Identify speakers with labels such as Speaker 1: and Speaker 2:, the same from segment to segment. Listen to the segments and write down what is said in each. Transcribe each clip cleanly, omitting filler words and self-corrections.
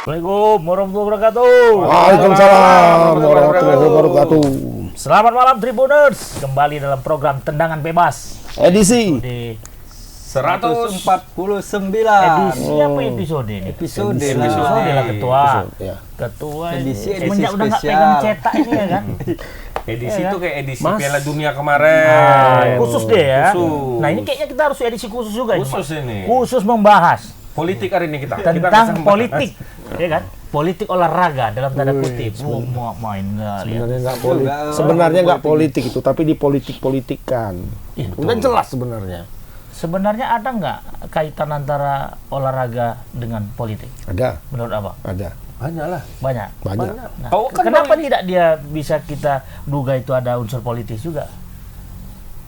Speaker 1: Assalamualaikum warahmatullahi wabarakatuh.
Speaker 2: Waalaikumsalam warahmatullahi wabarakatuh.
Speaker 1: Selamat malam Tribuners. Kembali dalam program Tendangan Bebas.
Speaker 2: Edisi
Speaker 1: Di
Speaker 3: 149.
Speaker 1: edisi apa episode ini?
Speaker 3: Episode
Speaker 1: lah ketua.
Speaker 2: ya.
Speaker 1: Ketua
Speaker 3: Edisi
Speaker 1: semenjak udah nggak
Speaker 3: spesial.
Speaker 1: pegang cetak ini ya kan.
Speaker 4: Edisi
Speaker 1: Iya,
Speaker 4: itu kayak edisi
Speaker 2: Mas.
Speaker 4: Piala Dunia kemarin.
Speaker 1: Khusus deh ya.
Speaker 4: Khusus.
Speaker 1: Nah ini kayaknya kita harus edisi khusus juga ini,
Speaker 4: Khusus
Speaker 1: Pak.
Speaker 4: ini.
Speaker 1: Khusus membahas
Speaker 4: Politik hari ini kita. Kita
Speaker 1: tentang
Speaker 4: bisa
Speaker 1: politik, ya kan? Politik olahraga dalam tanda kutip. Mau main nggak lihat.
Speaker 2: sebenarnya nggak politik. Sebenarnya nggak politik itu, tapi dipolitik-politikan. Udah jelas sebenarnya.
Speaker 1: Sebenarnya ada nggak kaitan antara olahraga dengan politik?
Speaker 2: Ada,
Speaker 1: Menurut Abang?
Speaker 2: ada,
Speaker 4: Banyak lah.
Speaker 1: Banyak.
Speaker 2: banyak.
Speaker 1: Nah,
Speaker 4: Kau kan
Speaker 1: kenapa
Speaker 4: tahu ini.
Speaker 1: tidak dia bisa kita duga itu ada unsur politis juga?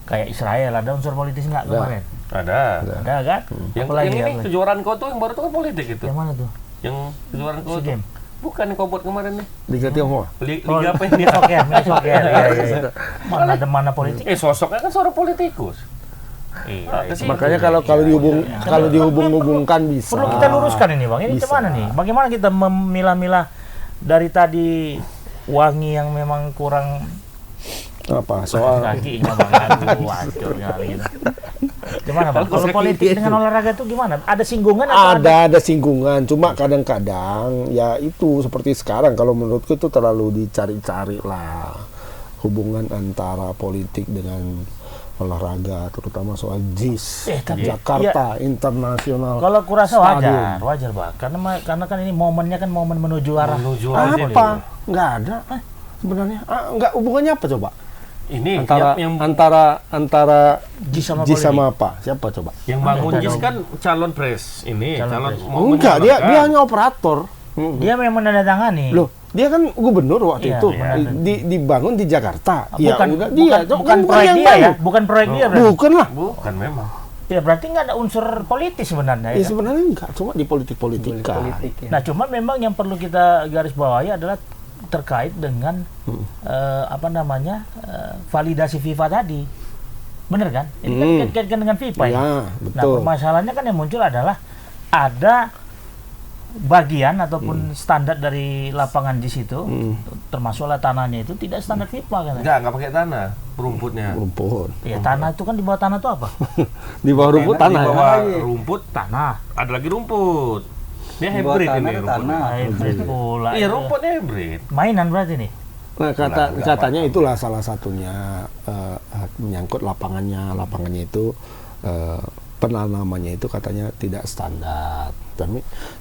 Speaker 1: Kayak Israel ada unsur politis nggak
Speaker 2: Ada.
Speaker 1: kemarin?
Speaker 4: Ada.
Speaker 1: Ada kan?
Speaker 4: Yang,
Speaker 1: Apalagi,
Speaker 4: yang ini
Speaker 1: apalagi?
Speaker 4: kejuaraan kau tuh yang baru tuh kan politik itu.
Speaker 1: Yang mana tuh?
Speaker 4: Yang kejuaraan kau
Speaker 1: SEA
Speaker 4: tuh.
Speaker 1: Games.
Speaker 4: Bukan yang kau buat kemarin nih.
Speaker 2: Liga Tionghoa.
Speaker 4: Liga apa ini?
Speaker 1: Soccer, soccer. Iya. Mana ada mana politik?
Speaker 4: Sosoknya kan seorang politikus.
Speaker 1: Iya.
Speaker 4: Ke situ.
Speaker 2: Makanya kalau dihubung-hubungkan bisa.
Speaker 1: Perlu kita luruskan ini, Bang. Ini
Speaker 2: Bisa.
Speaker 1: gimana nih? Bagaimana kita memilah-milah dari tadi Wangi yang memang kurang
Speaker 2: Apa soal
Speaker 1: kakinya Bang, aduh, hancur kali gitu. Gimana Bang? Kalau politik dengan olahraga itu gimana? Ada singgungan atau
Speaker 2: ada singgungan, cuma kadang-kadang ya itu seperti sekarang kalau menurutku itu terlalu dicari-cari lah hubungan antara politik dengan olahraga, terutama soal JIS
Speaker 1: tapi-
Speaker 2: Jakarta Internasional.
Speaker 1: Kalau kurasa
Speaker 2: Stadion.
Speaker 1: wajar Bang. Karena kan ini momennya kan momen menuju arah
Speaker 4: Menuju arah
Speaker 2: Apa? Nggak ada sebenarnya. Nggak hubungannya apa coba?
Speaker 4: Ini yang
Speaker 2: Antara
Speaker 1: JIS sama
Speaker 2: JIS
Speaker 1: politik.
Speaker 2: sama apa? Siapa coba?
Speaker 4: yang bangun
Speaker 1: Ada
Speaker 4: JIS
Speaker 1: dong.
Speaker 4: kan calon pres ini,
Speaker 1: Calon
Speaker 4: calon
Speaker 1: pres.
Speaker 4: mau
Speaker 2: Enggak, dia
Speaker 4: menyalurkan.
Speaker 2: hanya operator.
Speaker 1: Dia memang menandatangani.
Speaker 2: Loh, dia kan gubernur waktu
Speaker 1: Iya,
Speaker 2: itu.
Speaker 1: iya.
Speaker 2: Dibangun di Jakarta.
Speaker 1: bukan,
Speaker 2: Ya udah dia.
Speaker 1: bukan proyek
Speaker 2: yang
Speaker 1: dia ya,
Speaker 2: bangun.
Speaker 1: bukan proyek dia berarti.
Speaker 2: Bukan lah.
Speaker 4: Bukan memang.
Speaker 1: Ya berarti nggak ada unsur politis sebenarnya.
Speaker 2: Ya
Speaker 1: Ya, kan?
Speaker 2: sebenarnya enggak, cuma di politik-politikan.
Speaker 3: politik ya.
Speaker 1: Nah, cuma memang yang perlu kita garis bawahi adalah terkait dengan validasi FIFA tadi. Bener kan? Ini kan dikaitkan dengan FIFA ya.
Speaker 2: Ya,
Speaker 1: Nah,
Speaker 2: betul.
Speaker 1: permasalahannya kan yang muncul adalah ada bagian ataupun standar dari lapangan di situ, termasuklah tanahnya itu tidak standar FIFA kan?
Speaker 4: Enggak pakai tanah, rumputnya.
Speaker 2: Rumput.
Speaker 1: Ya tanah itu kan di bawah tanah itu apa?
Speaker 2: Di bawah rumput
Speaker 4: Di
Speaker 2: tanah ya.
Speaker 4: bawah
Speaker 3: ya?
Speaker 4: rumput,
Speaker 1: Tanah.
Speaker 4: ada lagi rumput. Dia
Speaker 3: Di bawah
Speaker 4: hybrid
Speaker 3: tanah
Speaker 4: ini
Speaker 3: ada
Speaker 4: rumputnya.
Speaker 3: tanah.
Speaker 1: Hybrid pula.
Speaker 4: Iya,
Speaker 1: itu.
Speaker 4: rumputnya hybrid.
Speaker 1: Mainan berarti nih.
Speaker 2: Nah, katanya itulah salah satunya menyangkut lapangannya. Lapangannya itu penanamannya itu katanya tidak standar.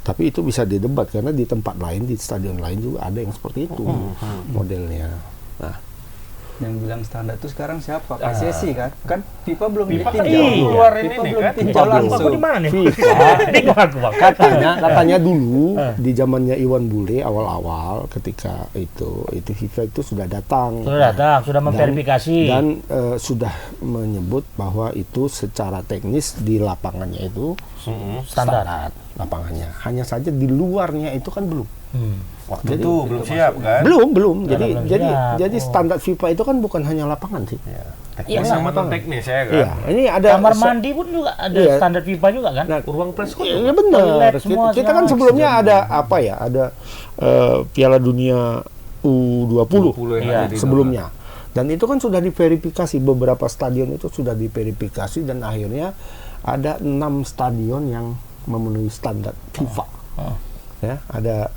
Speaker 2: Tapi itu bisa didebat karena di tempat lain, di stadion lain juga ada yang seperti itu modelnya. Nah,
Speaker 3: Yang bilang standar itu sekarang siapa? PSSI kan? Kan FIFA belum
Speaker 4: FIFA kan
Speaker 3: ditinjau.
Speaker 1: iya.
Speaker 4: keluar ini
Speaker 3: FIFA
Speaker 4: nih
Speaker 3: belum
Speaker 4: kan.
Speaker 3: tinjau
Speaker 2: FIFA belum.
Speaker 1: Aku
Speaker 3: langsung.
Speaker 1: di mana nih?
Speaker 2: FIFA
Speaker 1: Bingung aku Bang.
Speaker 2: katanya dulu di zamannya Iwan Bule awal-awal ketika itu FIFA itu sudah datang.
Speaker 1: Sudah datang, sudah memverifikasi.
Speaker 2: Dan sudah menyebut bahwa itu secara teknis di lapangannya itu
Speaker 1: Standar.
Speaker 2: lapangannya. Hanya saja di luarnya itu kan belum.
Speaker 4: Waktu itu belum siap kan?
Speaker 2: Belum.
Speaker 1: belum siap.
Speaker 2: Jadi standar FIFA itu kan bukan hanya lapangan sih.
Speaker 4: Ya.
Speaker 1: Iya,
Speaker 4: Teknis sama
Speaker 2: lapangan.
Speaker 4: non teknis ya kan.
Speaker 2: Iya, ini ada
Speaker 1: Kamar mandi pun juga ada
Speaker 2: Iya.
Speaker 1: standar FIFA juga kan?
Speaker 2: Nah,
Speaker 4: Ruang press kok.
Speaker 2: iya benar.
Speaker 1: Toilet semua
Speaker 2: Kita kan
Speaker 1: segala
Speaker 2: sebelumnya ada apa ya? Ada Piala Dunia U20
Speaker 1: Iya.
Speaker 2: sebelumnya. Dan itu kan sudah diverifikasi, beberapa stadion itu sudah diverifikasi dan akhirnya ada 6 stadion yang memenuhi standar FIFA. Ya, ada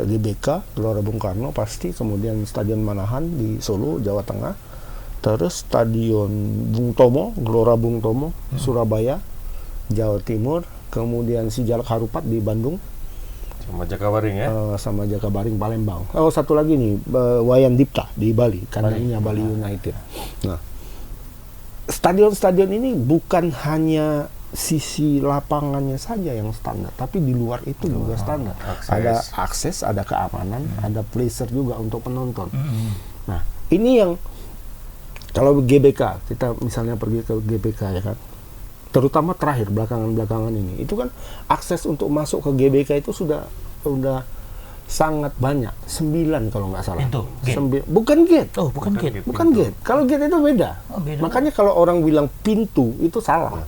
Speaker 2: GBK Gelora Bung Karno pasti, kemudian Stadion Manahan di Solo, Jawa Tengah, terus Stadion Bung Tomo, Gelora Bung Tomo, Surabaya, Jawa Timur, kemudian Sijalak Harupat di Bandung,
Speaker 4: Sama Jakabaring ya.
Speaker 2: sama Jakabaring Palembang. Oh, satu lagi nih, Wayan Dipta di Bali, kandangnya Bali United. Nah, stadion-stadion ini bukan hanya sisi lapangannya saja yang standar, tapi di luar itu juga standar.
Speaker 4: Akses.
Speaker 2: Ada akses, ada keamanan, ada pleasure juga untuk penonton. Nah, ini yang kalau GBK, kita misalnya pergi ke GBK ya kan, terutama terakhir belakangan ini, itu kan akses untuk masuk ke GBK itu sudah sangat banyak, 9 kalau nggak salah.
Speaker 1: Pintu, gate.
Speaker 2: Bukan gate.
Speaker 1: Oh, bukan gate.
Speaker 2: Bukan gate. Kalau gate itu beda.
Speaker 1: Oh, beda.
Speaker 2: Makanya kalau orang bilang pintu itu salah.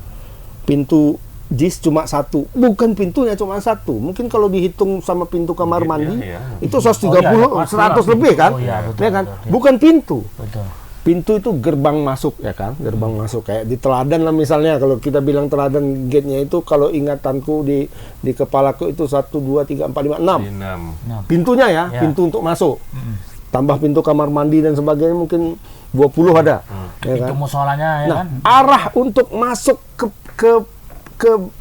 Speaker 2: Pintu JIS cuma satu, bukan pintunya cuma satu. Mungkin kalau dihitung sama pintu kamar mandi
Speaker 4: iya.
Speaker 2: itu 130,
Speaker 1: pasti
Speaker 2: 100
Speaker 1: lah.
Speaker 2: lebih kan?
Speaker 1: Oh iya, betul,
Speaker 2: Ya kan?
Speaker 1: betul.
Speaker 2: Bukan pintu.
Speaker 1: Betul.
Speaker 2: Pintu itu gerbang masuk ya kan, gerbang masuk kayak di teladan lah misalnya. Kalau kita bilang teladan gate-nya itu, kalau ingatanku di kepalaku itu 1, 2, 3, 4, 5, 6
Speaker 4: 6.
Speaker 2: pintunya ya,
Speaker 1: Ya.
Speaker 2: pintu untuk masuk. Tambah pintu kamar mandi dan sebagainya mungkin 20 ada. Ya
Speaker 1: Itu
Speaker 2: kan?
Speaker 1: musolanya ya
Speaker 2: Nah,
Speaker 1: kan.
Speaker 2: arah untuk masuk ke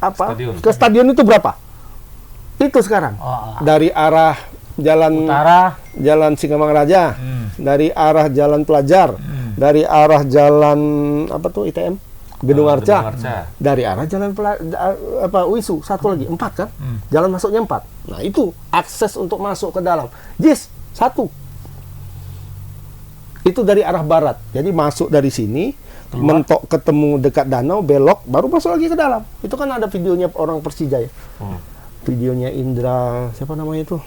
Speaker 2: apa?
Speaker 4: Stadion.
Speaker 2: Ke stadion itu berapa? Itu sekarang.
Speaker 1: Oh,
Speaker 2: Dari arah jalan
Speaker 1: utara.
Speaker 2: Jalan Singamangaraja, dari arah Jalan Pelajar, dari arah Jalan apa tuh ITM, Gedung Arca, dari arah Jalan Wisu, satu lagi 4 kan, jalan masuknya 4. Nah itu akses untuk masuk ke dalam. JIS 1. Itu dari arah barat, jadi masuk dari sini, mentok ketemu dekat danau, belok, baru masuk lagi ke dalam. Itu kan ada videonya orang Persija ya, videonya Indra, siapa namanya itu?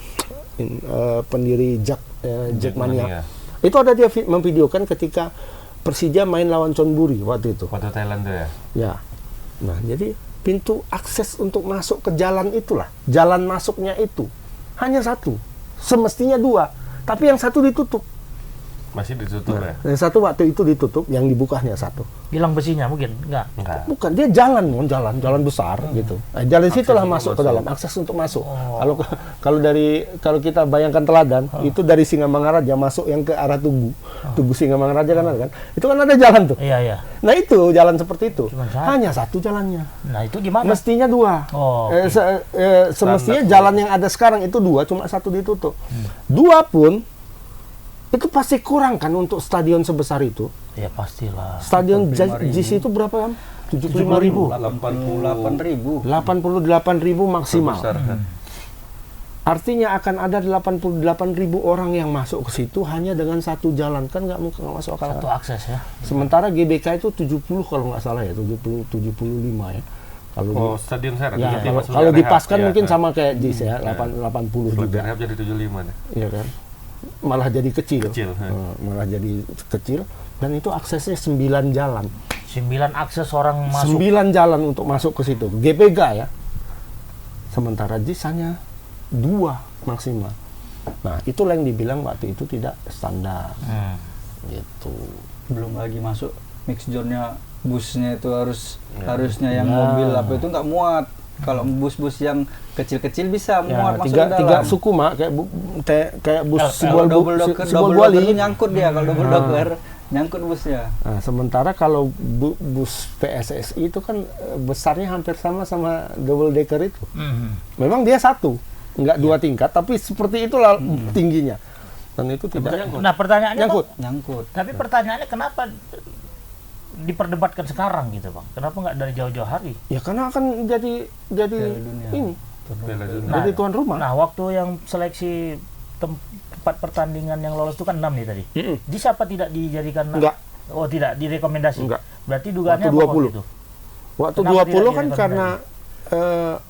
Speaker 2: Pendiri Jackmania. Itu ada dia memvideokan ketika Persija main lawan Chonburi waktu itu.
Speaker 4: Waktu Thailand tuh ya?
Speaker 2: Ya. Nah, jadi pintu akses untuk masuk ke jalan itulah. Jalan masuknya itu hanya satu. Semestinya 2, tapi yang satu ditutup.
Speaker 4: Masih ditutup ya?
Speaker 2: Yang satu waktu itu ditutup, yang dibuka hanya satu.
Speaker 1: Hilang besinya mungkin? Enggak.
Speaker 2: Bukan, dia jalan besar gitu. Jalan situlah masuk ke dalam, akses untuk masuk. Kalau kita bayangkan teladan, itu dari Singamangaraja masuk yang ke arah Tugu Singamangaraja kan ada kan? Itu kan ada jalan tuh.
Speaker 1: Iya, iya.
Speaker 2: Nah itu jalan seperti itu.
Speaker 1: Cuma satu.
Speaker 2: Hanya satu jalannya.
Speaker 1: Nah, itu gimana?
Speaker 2: Mestinya 2.
Speaker 1: Oh,
Speaker 2: Semestinya jalan yang ada sekarang itu 2, cuma satu ditutup. 2 pun itu pasti kurang kan untuk stadion sebesar itu.
Speaker 1: Ya pastilah.
Speaker 2: Stadion JIS itu berapa kan? 75.000.
Speaker 3: 88.000.
Speaker 2: 88.000 maksimal.
Speaker 4: Besar, kan?
Speaker 2: Artinya akan ada 88.000 orang yang masuk ke situ hanya dengan satu jalan, kan nggak mungkin, nggak masuk akal.
Speaker 1: Satu akses ya.
Speaker 2: Sementara GBK itu 70 kalau nggak salah ya, 75 ya. Kalau
Speaker 4: Stadion saya
Speaker 2: ya, kalau dipaskan mungkin sama kayak JIS ya, 80 juga.
Speaker 4: Rehab jadi 75 deh.
Speaker 2: Iya kan? Malah jadi kecil.
Speaker 4: Kecil,
Speaker 2: Malah jadi kecil, dan itu aksesnya 9 jalan.
Speaker 1: 9 akses orang masuk.
Speaker 2: 9 jalan untuk masuk ke situ. GBK ya. Sementara JIS hanya 2 maksimal. Nah, itulah yang dibilang waktu itu tidak standar. Gitu.
Speaker 3: Belum lagi masuk mix zone-nya, busnya itu harusnya yang mobil apa itu nggak muat. Kalau bus-bus yang kecil-kecil bisa muat masuk ke dalam.
Speaker 2: 3 suku mak kayak bus
Speaker 3: double docker itu nyangkut dia. Kalau double docker nyangkut busnya.
Speaker 2: Nah, sementara kalau bus PSSI itu kan besarnya hampir sama double decker itu. Memang dia satu, nggak 2 tingkat, tapi seperti itulah tingginya. Dan itu tidak nyangkut.
Speaker 1: Nah, pertanyaannya
Speaker 3: Nyangkut.
Speaker 1: Tapi pertanyaannya kenapa diperdebatkan sekarang gitu, Bang? Kenapa nggak dari jauh-jauh hari?
Speaker 2: Ya karena akan jadi ini. Jadi tuan rumah.
Speaker 1: Nah, waktu yang seleksi tempat pertandingan yang lolos itu kan 6 nih tadi. Di siapa tidak dijadikan?
Speaker 2: Enggak.
Speaker 1: Oh, tidak direkomendasi.
Speaker 2: Enggak.
Speaker 1: Berarti dugaannya
Speaker 2: Waktu
Speaker 1: apa
Speaker 2: 20.
Speaker 1: itu?
Speaker 2: Waktu
Speaker 1: Kenapa
Speaker 2: 20 kan
Speaker 1: tidak
Speaker 2: karena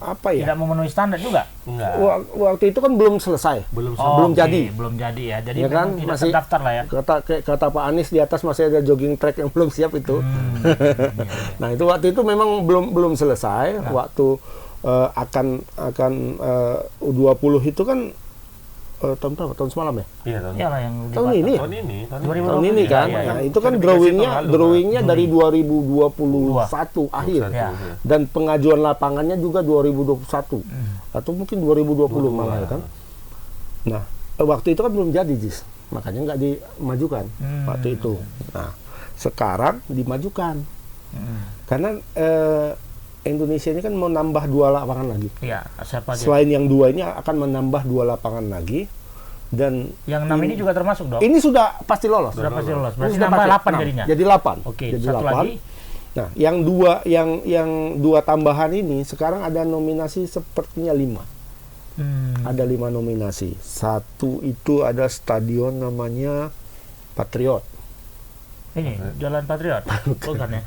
Speaker 2: apa ya?
Speaker 1: Tidak memenuhi standar juga.
Speaker 4: Enggak.
Speaker 2: Waktu itu kan belum selesai.
Speaker 4: Belum
Speaker 2: Belum
Speaker 1: oke,
Speaker 2: jadi.
Speaker 1: Belum jadi ya. Jadi
Speaker 2: Ya kan,
Speaker 1: memang tidak
Speaker 2: masih
Speaker 1: terdaftar lah ya.
Speaker 2: Kata Pak Anies di atas masih ada jogging track yang belum siap itu. Nah, itu waktu itu memang belum selesai. Waktu akan U20 itu kan tahun berapa? Tahun semalam ya?
Speaker 4: Iya,
Speaker 1: Iyalah yang
Speaker 2: Tahun ini.
Speaker 4: Tahun ini.
Speaker 1: 2020.
Speaker 2: Tahun ini kan.
Speaker 1: Iya, iya.
Speaker 2: Nah, itu kan
Speaker 4: Verifikasi
Speaker 2: drawingnya
Speaker 4: tahun
Speaker 2: dari 2021 akhir.
Speaker 1: Ya.
Speaker 2: Dan pengajuan lapangannya juga 2021. Atau mungkin 2020 malah ya kan. Nah, waktu itu kan belum jadi JIS. Makanya nggak dimajukan waktu itu. Nah, sekarang dimajukan. Karena Indonesia ini kan mau nambah 2 lapangan lagi.
Speaker 1: Iya, siapa aja?
Speaker 2: Selain yang 2 ini akan menambah 2 lapangan lagi. Dan
Speaker 1: Yang 6 ini juga termasuk dong?
Speaker 2: ini sudah pasti lolos.
Speaker 1: Sudah pasti lolos.
Speaker 2: Ini
Speaker 1: Berarti
Speaker 2: sudah
Speaker 1: nambah
Speaker 2: pasti.
Speaker 1: 8
Speaker 2: Nah,
Speaker 1: jadinya.
Speaker 2: Jadi 8.
Speaker 1: Oke,
Speaker 2: Jadi
Speaker 1: satu
Speaker 2: 8.
Speaker 1: lagi.
Speaker 2: Nah, yang 2 tambahan ini sekarang ada nominasi sepertinya 5. Ada 5 nominasi. Satu itu ada stadion namanya Patriot.
Speaker 1: Ini Jalan Patriot. Bukan ya?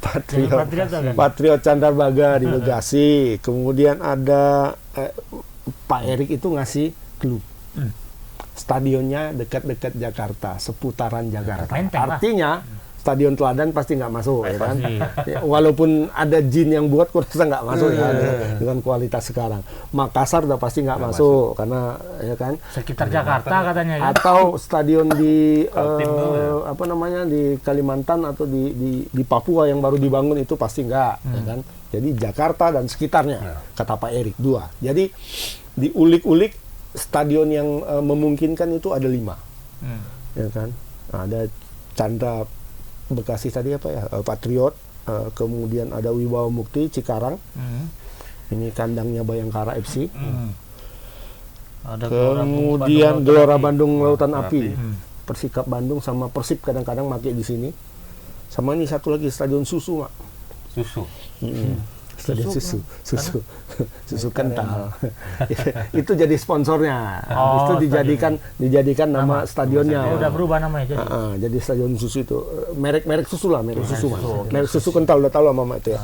Speaker 2: Patriot.
Speaker 1: Jalan Patriot kan?
Speaker 2: Patriot Candrabaga di Bekasi. Kemudian ada Pak Erik itu ngasih clue. Stadionnya dekat-dekat Jakarta, seputaran Jakarta.
Speaker 1: Menteng lah.
Speaker 2: Artinya Stadion Teladan pasti nggak masuk, ya kan?
Speaker 1: Pasti.
Speaker 2: Ya, walaupun ada jin yang buat, kurasa nggak masuk ya dengan kualitas sekarang. Makassar udah pasti nggak masuk karena ya kan.
Speaker 1: Sekitar Jakarta katanya kan.
Speaker 2: Atau stadion di
Speaker 4: Kaltim tuh, ya.
Speaker 2: apa namanya di Kalimantan atau di Papua yang baru dibangun itu pasti nggak, ya kan? Jadi Jakarta dan sekitarnya, kata Pak Erik 2. Jadi diulik-ulik stadion yang memungkinkan itu ada 5, ya kan? Ada Chandra Bekasi tadi apa ya, Patriot, kemudian ada Wibawa Mukti Cikarang, ini kandangnya Bayangkara FC.
Speaker 1: Ada
Speaker 2: Kemudian Gelora Bandung Lautan
Speaker 4: Api.
Speaker 2: Api, Persikap Bandung sama Persib kadang-kadang pakai di sini. Sama ini satu lagi Stadion Susu, Mak.
Speaker 4: Susu.
Speaker 2: Stadion susu kental. Itu jadi sponsornya.
Speaker 1: Oh,
Speaker 2: Itu dijadikan nama stadionnya.
Speaker 1: Oh, udah berubah namanya jadi.
Speaker 2: Jadi Stadion Susu itu merek susu lah, merek susu, Mas. Merek susu kental, udah tahu lah Mama itu ya.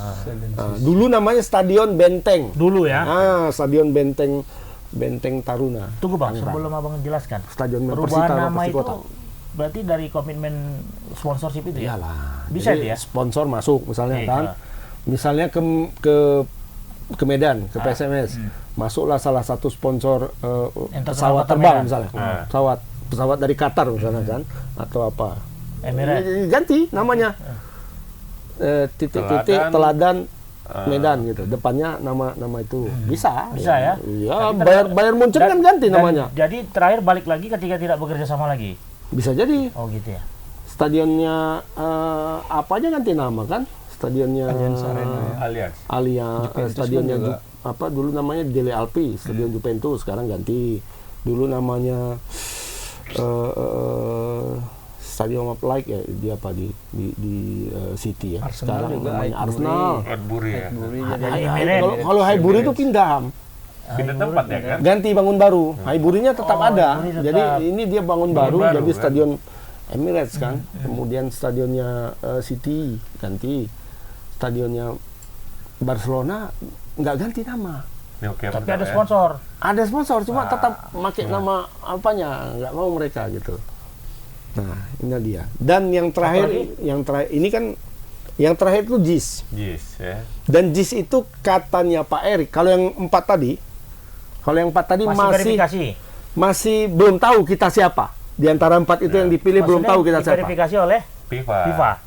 Speaker 2: Dulu namanya Stadion Benteng.
Speaker 1: Dulu ya.
Speaker 2: Stadion Benteng Taruna.
Speaker 1: Tunggu Bang,
Speaker 2: Tangerang.
Speaker 1: sebelum Abang jelaskan.
Speaker 2: Stadion
Speaker 1: Perubahan
Speaker 2: Persita
Speaker 1: nama itu
Speaker 2: Persikota.
Speaker 1: berarti dari komitmen sponsorship itu ya?
Speaker 2: Iyalah.
Speaker 1: Bisa
Speaker 2: Jadi
Speaker 1: itu ya?
Speaker 2: sponsor masuk misalnya
Speaker 1: Oke,
Speaker 2: kan. Misalnya ke Medan, ke PSMS. Masuklah salah satu sponsor pesawat
Speaker 1: Kota
Speaker 2: terbang
Speaker 1: Medan.
Speaker 2: misalnya. Pesawat dari Qatar misalnya kan, atau apa.
Speaker 1: Emirates.
Speaker 2: Ganti namanya. Titik-titik Teladan Medan gitu. Depannya nama itu. Bisa.
Speaker 1: Bisa ya?
Speaker 2: Iya,
Speaker 1: Tapi
Speaker 2: Bayern Munchen kan ganti namanya.
Speaker 1: Jadi terakhir balik lagi ketika tidak bekerja sama lagi.
Speaker 2: Bisa jadi.
Speaker 1: Oh gitu ya.
Speaker 2: Stadionnya apa aja ganti nama kan? Stadionnya
Speaker 4: Allianz.
Speaker 2: stadionnya
Speaker 3: juga.
Speaker 2: apa dulu namanya Dele Alpi, Stadion Juventus, sekarang ganti. Dulu namanya Stadion of Light ya, di apa di City ya.
Speaker 3: Arsenal
Speaker 2: Sekarang
Speaker 3: juga,
Speaker 2: namanya
Speaker 3: Highbury.
Speaker 2: Arsenal.
Speaker 4: Highbury ya.
Speaker 2: Kalau Highbury itu pindah,
Speaker 4: Pindah tempat ya kan?
Speaker 2: ganti bangun baru. Highbury-nya tetap ada.
Speaker 1: Highbury tetap.
Speaker 2: Jadi ini dia bangun baru,
Speaker 4: baru,
Speaker 2: jadi
Speaker 4: kan?
Speaker 2: Stadion Emirates kan. Kemudian stadionnya City ganti. Stadionnya Barcelona nggak ganti nama.
Speaker 4: Ya, oke,
Speaker 1: Tapi
Speaker 4: benar
Speaker 1: ada
Speaker 4: ya.
Speaker 1: sponsor.
Speaker 2: Ada sponsor, cuma tetap pakai nama apanya, nggak mau mereka gitu. Nah, ini dia. Dan yang terakhir ini kan yang terakhir itu JIS.
Speaker 4: Yes ya.
Speaker 2: Dan JIS itu katanya Pak Erik, kalau yang 4 tadi masih belum tahu kita siapa. Di antara 4 itu yang dipilih belum tahu kita siapa.
Speaker 1: Diverifikasi oleh
Speaker 4: FIFA.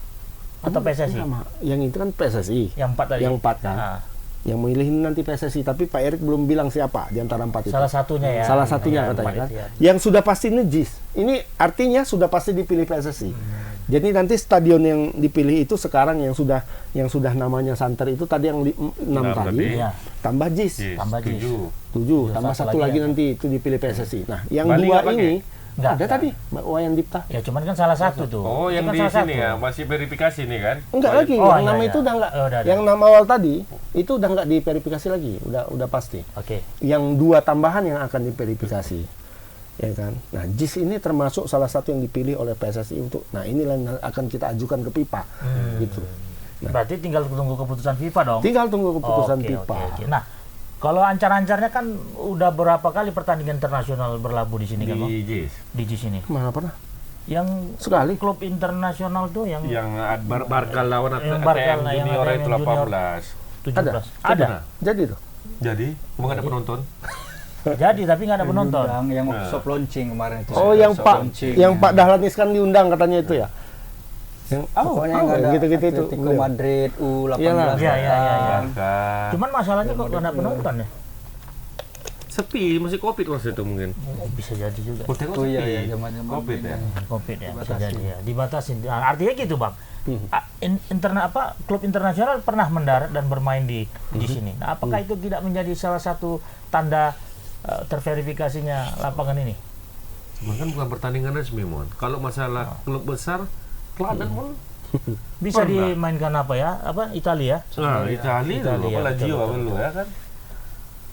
Speaker 1: atau PSSI.
Speaker 2: Yang itu kan PSSI.
Speaker 1: Yang 4 tadi.
Speaker 2: Yang 4 kan.
Speaker 1: Nah,
Speaker 2: Yang memilih ini nanti PSSI, tapi Pak Erik belum bilang siapa di antara 4 itu.
Speaker 1: salah satunya ya.
Speaker 2: Salah satunya
Speaker 1: Yang
Speaker 2: katanya
Speaker 1: empat
Speaker 2: kan.
Speaker 1: itu ya.
Speaker 2: Yang sudah pasti ini JIS. Ini artinya sudah pasti dipilih PSSI. Jadi nanti stadion yang dipilih itu sekarang yang sudah namanya santer itu tadi yang 6 tadi,
Speaker 1: Iya.
Speaker 2: tambah JIS.
Speaker 4: Yes,
Speaker 1: Tambah JIS.
Speaker 2: 7, tambah
Speaker 1: satu
Speaker 2: satu
Speaker 1: lagi
Speaker 2: lagi
Speaker 1: ya.
Speaker 2: nanti itu dipilih PSSI. Nah, yang
Speaker 4: Bali
Speaker 2: 2
Speaker 4: nggak pakai?
Speaker 2: ini
Speaker 1: Nggak.
Speaker 2: ada tadi Mbak Wayan Dipta.
Speaker 1: Ya cuman kan salah satu tuh.
Speaker 4: Oh,
Speaker 1: Itu
Speaker 4: yang
Speaker 1: kan
Speaker 4: di
Speaker 1: salah
Speaker 4: sini
Speaker 1: satu.
Speaker 4: ya, masih verifikasi nih kan?
Speaker 2: Enggak lagi,
Speaker 1: Oh,
Speaker 2: yang
Speaker 1: iya,
Speaker 2: nama
Speaker 1: iya.
Speaker 2: itu udah enggak.
Speaker 1: Oh, udah ada.
Speaker 2: Yang nama awal tadi itu udah enggak diverifikasi lagi, udah pasti.
Speaker 1: Oke.
Speaker 2: Yang 2 tambahan yang akan diverifikasi. Ya kan? Nah, JIS ini termasuk salah satu yang dipilih oleh PSSI untuk inilah yang akan kita ajukan ke FIFA gitu.
Speaker 1: Berarti tinggal tunggu keputusan FIFA dong.
Speaker 2: Tinggal tunggu keputusan
Speaker 1: Oke,
Speaker 2: FIFA.
Speaker 1: oke. Nah, kalau ancar-ancarnya kan udah berapa kali pertandingan internasional berlabuh di sini kan, Bang?
Speaker 4: Di JIS.
Speaker 1: Di JIS ini.
Speaker 2: Mana pernah?
Speaker 1: Yang
Speaker 2: Sekali.
Speaker 1: klub internasional tuh yang
Speaker 4: Yang Barca lawan
Speaker 1: Yang Barca
Speaker 4: ATM
Speaker 1: lah, yang
Speaker 4: Junior
Speaker 1: ATM
Speaker 4: itu
Speaker 1: Junior.
Speaker 4: 18.
Speaker 1: 17.
Speaker 2: Ada.
Speaker 1: Ada.
Speaker 2: Jadi tuh.
Speaker 4: Jadi, emang ada penonton?
Speaker 1: Jadi tapi nggak ada penonton.
Speaker 3: Yang workshop launching kemarin itu.
Speaker 2: Oh, yang
Speaker 3: Workshop
Speaker 2: Pak
Speaker 3: launching.
Speaker 2: Dahlan Iskan diundang katanya itu ya. Yang
Speaker 3: Pokoknya yang ada
Speaker 2: gitu-gitu itu.
Speaker 3: Atletico Madrid U18.
Speaker 2: Iyalah.
Speaker 1: Iya, iya, iya, iya.
Speaker 4: Barca.
Speaker 1: Cuman masalahnya kok nggak ada penonton ya?
Speaker 4: Sepi, masih Covid waktu itu mungkin.
Speaker 1: Oh, bisa jadi juga.
Speaker 4: Oh, tengok
Speaker 3: Oh iya
Speaker 4: sepi.
Speaker 3: ya zaman-zaman
Speaker 4: Covid ya.
Speaker 1: Covid ya, bisa
Speaker 3: Dibatasi.
Speaker 1: jadi ya. Dibatasin. Nah, artinya gitu, Bang. Klub internasional pernah mendarat dan bermain di sini. Nah, apakah itu tidak menjadi salah satu tanda terverifikasinya lapangan ini?
Speaker 4: Cuman kan bukan pertandingan resmi, Mon. Kalau masalah klub besar, Kladan pun
Speaker 1: Bisa
Speaker 4: Pernah.
Speaker 1: dimainkan apa ya? Apa Italia?
Speaker 4: nah, Italia dulu, apa Lazio apa lu ya kan?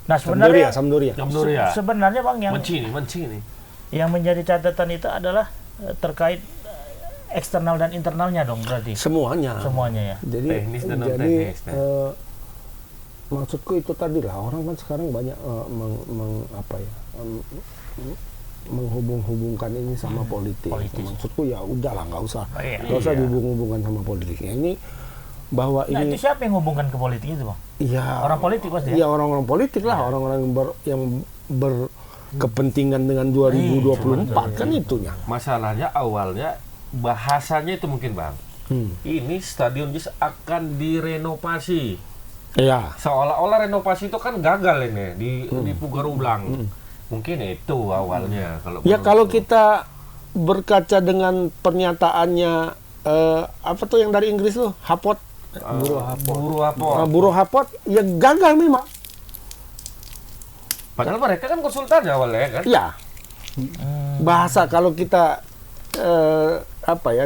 Speaker 1: Nah, sebenarnya
Speaker 2: Sampdoria.
Speaker 4: Sampdoria.
Speaker 1: sebenarnya Bang yang
Speaker 4: Mancini.
Speaker 1: yang menjadi catatan itu adalah terkait eksternal dan internalnya dong berarti
Speaker 2: Semuanya.
Speaker 1: semuanya ya.
Speaker 2: Jadi
Speaker 4: Teknis dan non
Speaker 2: jadi
Speaker 4: teknis, ya.
Speaker 2: maksudku itu tadi lah, orang kan sekarang banyak menghubung-hubungkan ini sama politik. Maksudku ya udahlah, nggak usah dihubung-hubungkan sama politik. Ini bahwa
Speaker 1: Nah,
Speaker 2: ini
Speaker 1: itu siapa yang hubungkan ke politik itu, Bang?
Speaker 2: ya
Speaker 1: Orang politik pasti ya?
Speaker 2: Iya, orang-orang politik lah, orang-orang yang berkepentingan dengan 2024 kan itunya.
Speaker 4: Masalahnya awalnya bahasanya itu mungkin Bang. Ini Stadion JIS akan direnovasi.
Speaker 2: Iya.
Speaker 4: Seolah-olah renovasi itu kan gagal ini dipugar ulang. Mungkin itu awalnya
Speaker 2: Kalau kita berkaca dengan pernyataannya apa tuh yang dari Inggris tuh, Hapot, Buruh Hapot, ya gagal memang.
Speaker 4: Padahal mereka kan konsultan awalnya kan.
Speaker 2: Iya. Bahasa kalau kita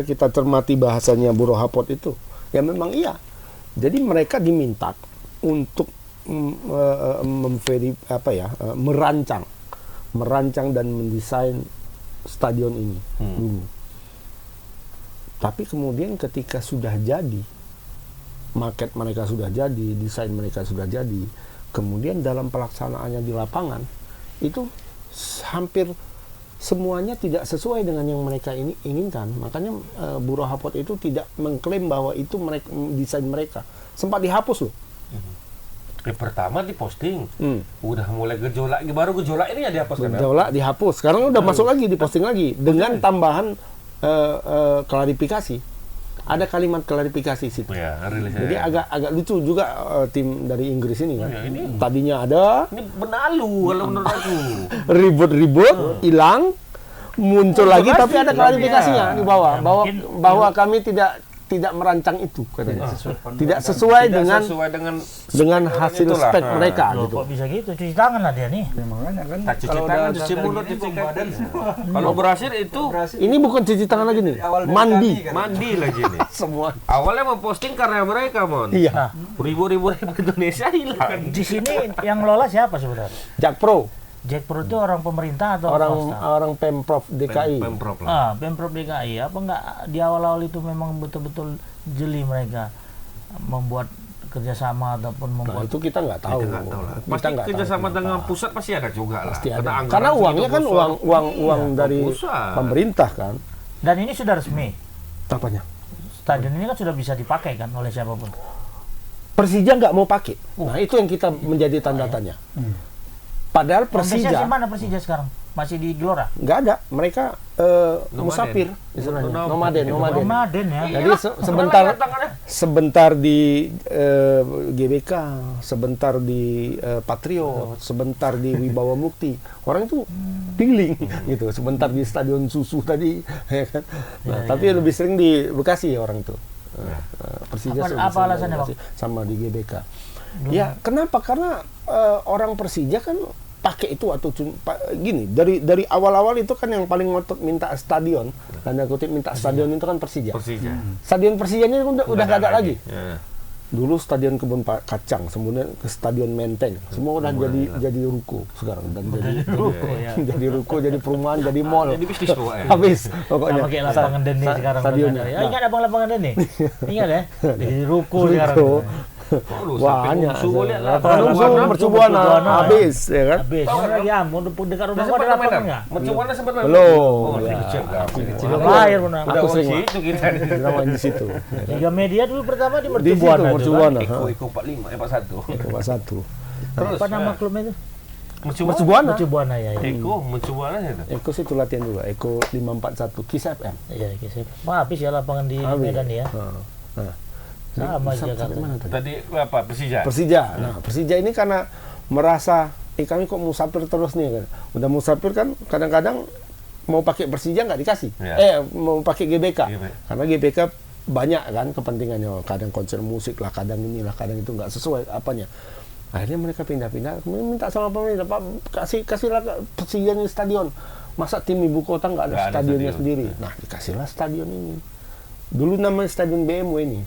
Speaker 2: kita cermati bahasanya Buruh Hapot itu, ya memang iya. Jadi mereka diminta untuk merancang dan mendesain stadion ini dulu. Tapi kemudian ketika sudah jadi, market mereka sudah jadi, desain mereka sudah jadi, kemudian dalam pelaksanaannya di lapangan itu hampir semuanya tidak sesuai dengan yang mereka inginkan. Makanya Buruh Hapot itu tidak mengklaim bahwa itu desain mereka. Sempat dihapus loh.
Speaker 4: Pertama diposting, udah mulai gejolak, baru gejolak ini ya dihapuskan.
Speaker 2: Gejolak dihapus. Sekarang udah masuk lagi, diposting lagi dengan tambahan klarifikasi. Ada kalimat klarifikasi situ.
Speaker 4: Ya,
Speaker 2: jadi agak lucu juga tim dari Inggris ini kan.
Speaker 4: Ini
Speaker 2: tadinya ada.
Speaker 4: Ini benalu kalau menurut aku.
Speaker 2: Ribut-ribut, hilang, muncul lagi, tapi ada klarifikasinya di bawah bahwa kami tidak merancang itu, katanya. Tidak sesuai dengan hasil spek mereka.
Speaker 1: Loh,
Speaker 2: gitu.
Speaker 1: kok bisa gitu? Cuci tangan lah dia nih.
Speaker 3: Makanya kan
Speaker 4: Tak cuci
Speaker 3: kalau
Speaker 4: tangan,
Speaker 3: udah
Speaker 4: cuci mulut,
Speaker 3: gini,
Speaker 4: cuci
Speaker 3: badan
Speaker 4: kaki.
Speaker 3: semua.
Speaker 4: Kalau berhasil itu
Speaker 2: Ini bukan cuci tangan lagi nih,
Speaker 3: Awal dari
Speaker 2: mandi.
Speaker 3: kaki kan.
Speaker 4: mandi lagi nih.
Speaker 2: Semua.
Speaker 4: Awalnya memposting karya mereka, Mon.
Speaker 2: Iya.
Speaker 4: Ribu-ribu Indonesia hilang.
Speaker 1: Di sini yang ngelola siapa sebenarnya?
Speaker 2: Jakpro,
Speaker 1: Jack Pro itu orang pemerintah atau swasta?
Speaker 2: orang Pemprov DKI.
Speaker 4: Pemprov lah.
Speaker 1: Pemprov DKI. Apa enggak di awal-awal itu memang betul-betul jeli mereka membuat kerjasama ataupun
Speaker 2: Nah,
Speaker 1: membuat
Speaker 2: itu kita nggak tahu.
Speaker 4: Kita nggak tahu lah.
Speaker 2: Kita
Speaker 4: Pasti
Speaker 2: nggak
Speaker 4: kerjasama
Speaker 2: tahu.
Speaker 4: dengan pusat pasti ada juga lah.
Speaker 2: Pasti ada.
Speaker 4: anggaran
Speaker 2: Karena
Speaker 4: segitu
Speaker 2: uangnya kan
Speaker 4: besar.
Speaker 2: uang dari
Speaker 4: pusat.
Speaker 2: pemerintah kan.
Speaker 1: dan ini sudah resmi.
Speaker 2: Apanya?
Speaker 1: Stadion ini kan sudah bisa dipakai kan oleh siapapun.
Speaker 2: Persija nggak mau pakai. Nah, itu yang kita menjadi tanda tanya. Padahal
Speaker 1: Persija
Speaker 2: Persija
Speaker 1: mana Persija sekarang? Masih di Gelora?
Speaker 2: nggak ada. Mereka
Speaker 4: Nomaden.
Speaker 2: musafir istilahnya. Nomaden.
Speaker 1: Nomaden ya.
Speaker 2: Jadi sebentar di GBK, sebentar di Patriot, sebentar di Wibawa Mukti. Orang itu dealing gitu. Sebentar di Stadion Susu tadi, ya kan. Nah, tapi lebih sering di Bekasi orang itu. Persija
Speaker 1: Apa
Speaker 2: lebih sering di
Speaker 1: alasannya,
Speaker 2: Bekasi, sama di GBK. Ya, kenapa? Karena orang Persija kan pakai itu atau gini, dari awal-awal itu kan yang paling ngotot minta stadion, tanda kutip minta stadion itu kan Persija. Stadion Persijanya udah nggak ada lagi.
Speaker 4: Ya.
Speaker 2: Dulu stadion Kebun Kacang, kemudian ke Stadion Menteng, semua udah jadi ruko sekarang dan jadi ruko, jadi perumahan, jadi mall.
Speaker 4: Jadi bisnis pokoknya.
Speaker 2: Habis pokoknya.
Speaker 1: Sama kayak lapangan Deni sekarang.
Speaker 2: Stadionnya.
Speaker 1: Ya, ingat abang lapangan Deni? Ingat ya? Di ruko sekarang.
Speaker 2: Banyak.
Speaker 1: Lapangan
Speaker 2: Mercubuana habis, ya kan?
Speaker 1: Habis. Yang lagi Ambon dekat rumah gua ada lapangan nggak?
Speaker 4: Mercubuana sempat main.
Speaker 2: Belum.
Speaker 4: Oh,
Speaker 2: Ya.
Speaker 4: kecil.
Speaker 1: Lahir benar.
Speaker 2: Aku
Speaker 4: Udah
Speaker 2: sering
Speaker 4: itu kita.
Speaker 2: drama di situ.
Speaker 1: Liga Media dulu pertama di
Speaker 2: Di situ
Speaker 1: Mercubuana.
Speaker 2: Mercubuana.
Speaker 4: Eko 45, 41.
Speaker 2: Kelas 1.
Speaker 4: Terus
Speaker 1: Apa nama klubnya itu?
Speaker 2: Mercubuana.
Speaker 1: Mercubuana ya.
Speaker 4: Eko, Mercubuana itu.
Speaker 2: Eko situ latihan juga. Eko 541 Kiss FM.
Speaker 1: Iya, habis ya lapangan di Medan ya.
Speaker 2: Nah,
Speaker 1: Sama aja
Speaker 2: sampai mana tadi?
Speaker 4: Tadi apa? Persija.
Speaker 2: Persija. Nah, Persija ini karena merasa kami kok musafir terus nih kan. Udah musafir kan kadang-kadang mau pakai Persija nggak dikasih.
Speaker 4: Ya.
Speaker 2: Mau pakai GBK.
Speaker 4: GBK.
Speaker 2: Karena GBK banyak kan kepentingannya. Kadang konser musik lah, kadang inilah, kadang itu nggak sesuai apanya. Akhirnya mereka pindah-pindah, kemudian minta sama pemerintah, Pak, kasihlah Persija ini stadion. Masa tim ibu kota nggak ada stadionnya sendiri? Nah, dikasihlah stadion ini. Dulu namanya Stadion BMW ini.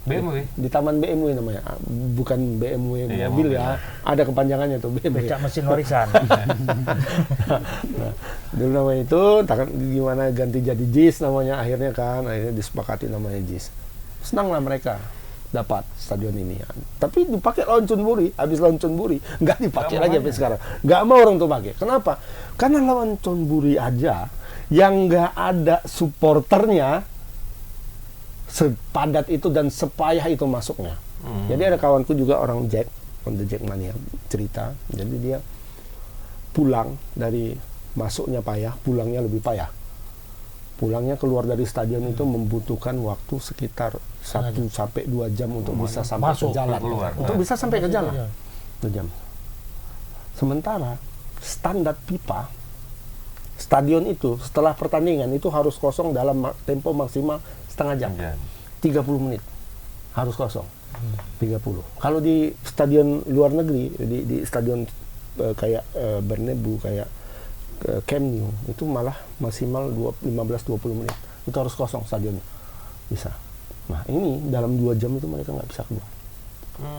Speaker 4: BMW.
Speaker 2: Di Taman BMW namanya, bukan BMW
Speaker 4: Iya,
Speaker 2: mobil
Speaker 4: mobil
Speaker 2: ya, ada kepanjangannya tuh BMW.
Speaker 1: Becak mesin warisan.
Speaker 2: Nah, dulu namanya itu, gimana ganti jadi JIS namanya akhirnya kan, akhirnya disepakati namanya JIS. Senang lah mereka. dapat stadion ini. Tapi dipakai lawan Chonburi, habis lawan Chonburi nggak dipakai lagi sampai sekarang. Nggak mau orang tuh pakai. Kenapa? Karena lawan Chonburi aja yang nggak ada supporternya sepadat itu dan sepayah itu masuknya. Jadi ada kawanku juga orang Jack, on the Jackmania cerita. Jadi dia pulang dari masuknya payah, pulangnya lebih payah. Pulangnya keluar dari stadion itu membutuhkan waktu sekitar 1 sampai 2 jam untuk bisa sampai ke jalan. Untuk bisa sampai ke jalan. 2 jam. Sementara standar FIFA stadion itu setelah pertandingan itu harus kosong dalam tempo maksimal setengah jam. 30 menit harus kosong. 30. Kalau di stadion luar negeri, di stadion kayak Bernabeu, kayak Camp Nou, itu malah maksimal 15-20 menit. Itu harus kosong stadionnya. Bisa. Nah, ini dalam 2 jam itu mereka nggak bisa keluar.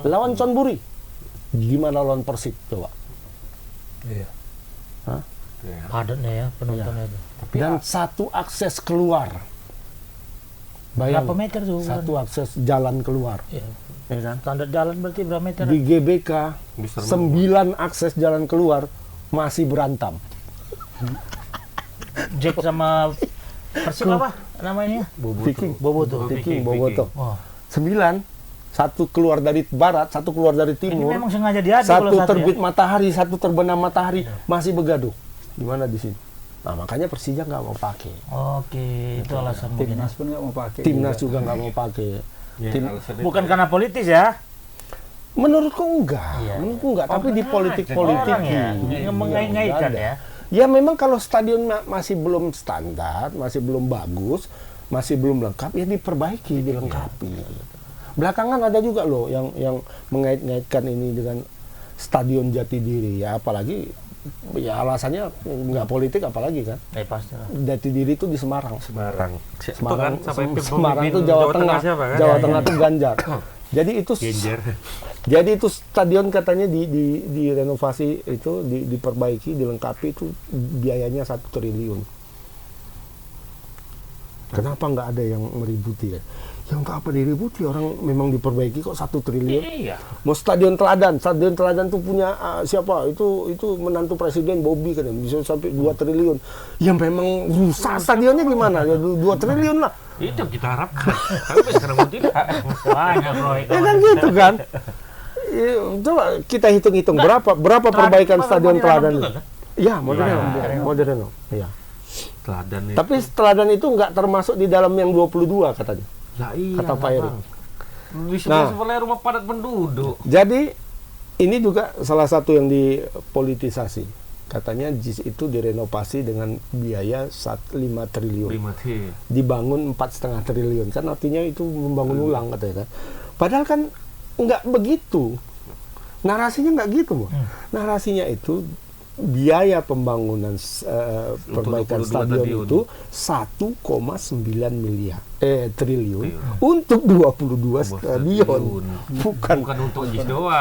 Speaker 2: Lawan Chonburi. Gimana lawan Persib, coba?
Speaker 3: Iya.
Speaker 2: Hah?
Speaker 1: Padatnya ya penontonnya itu.
Speaker 2: Dan satu akses keluar. Bayang,
Speaker 1: Berapa meter tuh?
Speaker 2: satu akses jalan keluar.
Speaker 1: Ya.
Speaker 2: Ya kan?
Speaker 1: Standar jalan berarti berapa meter?
Speaker 2: Di GBK, 9 akses jalan keluar masih berantam.
Speaker 1: Jack sama Persib apa namanya?
Speaker 2: Viking,
Speaker 1: Boboto.
Speaker 2: Viking, Boboto.
Speaker 1: Wah.
Speaker 2: 9, satu keluar dari barat, satu keluar dari
Speaker 1: Ini
Speaker 2: timur,
Speaker 1: memang sengaja diadu
Speaker 2: satu
Speaker 1: kalau
Speaker 2: terbit
Speaker 1: ya.
Speaker 2: matahari, satu terbenam matahari, masih begaduh. Gimana di sini? Nah, makanya Persija nggak mau pakai.
Speaker 1: Oke, itu alasan mungkin.
Speaker 3: Timnas pun nggak mau pakai.
Speaker 2: Timnas juga nggak mau pakai.
Speaker 1: Bukan karena politis ya.
Speaker 2: Menurutku enggak,
Speaker 1: Iya.
Speaker 2: menurutku enggak. Tapi di politik-politik
Speaker 1: Orang ya, mengait-ngaitkan ya.
Speaker 2: Ya memang kalau stadion masih belum standar, masih belum bagus, masih belum lengkap, ya diperbaiki, dilengkapi. Belakangan ada juga loh yang mengait-ngaitkan ini dengan Stadion Jatidiri, ya apalagi ya alasannya nggak politik apalagi kan.
Speaker 1: Pasti lah.
Speaker 2: Jatidiri itu di Semarang.
Speaker 4: Semarang
Speaker 2: Semarang itu Jawa Tengah.
Speaker 4: Siapa, kan?
Speaker 2: Jawa Tengah itu Ganjar. Jadi itu
Speaker 4: Genjer.
Speaker 2: Jadi itu stadion katanya direnovasi itu diperbaiki, dilengkapi itu biayanya 1 triliun. Kenapa nggak ada yang meributi ya? Yang nggak apa diributi, orang memang diperbaiki kok 1 triliun.
Speaker 1: Iya.
Speaker 2: Mau stadion Teladan tuh punya siapa? Itu menantu presiden Bobby kan bisa sampai 2 triliun. Ya memang rusak stadionnya gimana? Ya 2 triliun lah.
Speaker 4: Itu kita harapkan. Tapi sekarang mau tidak.
Speaker 1: Banyak proyek.
Speaker 2: Ya kan gitu kan. Ya, coba kita hitung-hitung berapa perbaikan stadion Teladan itu. Ya, modern. Ya.
Speaker 4: Teladan itu.
Speaker 2: Tapi Teladan itu nggak termasuk di dalam yang 22 katanya.
Speaker 4: Ya iya.
Speaker 2: Kata Pak Eri.
Speaker 4: Di sebelah rumah padat penduduk.
Speaker 2: Jadi ini juga salah satu yang dipolitisasi. Katanya JIS itu direnovasi dengan biaya 5 triliun.
Speaker 4: 5T.
Speaker 2: Dibangun 4,5 triliun. Kan artinya itu membangun ulang katanya kan. Padahal kan nggak begitu. Narasinya nggak gitu, Mo. Narasinya itu biaya pembangunan perbaikan stadion itu 1,9 triliun untuk 22 stadion. Bukan
Speaker 4: untuk JIS doang.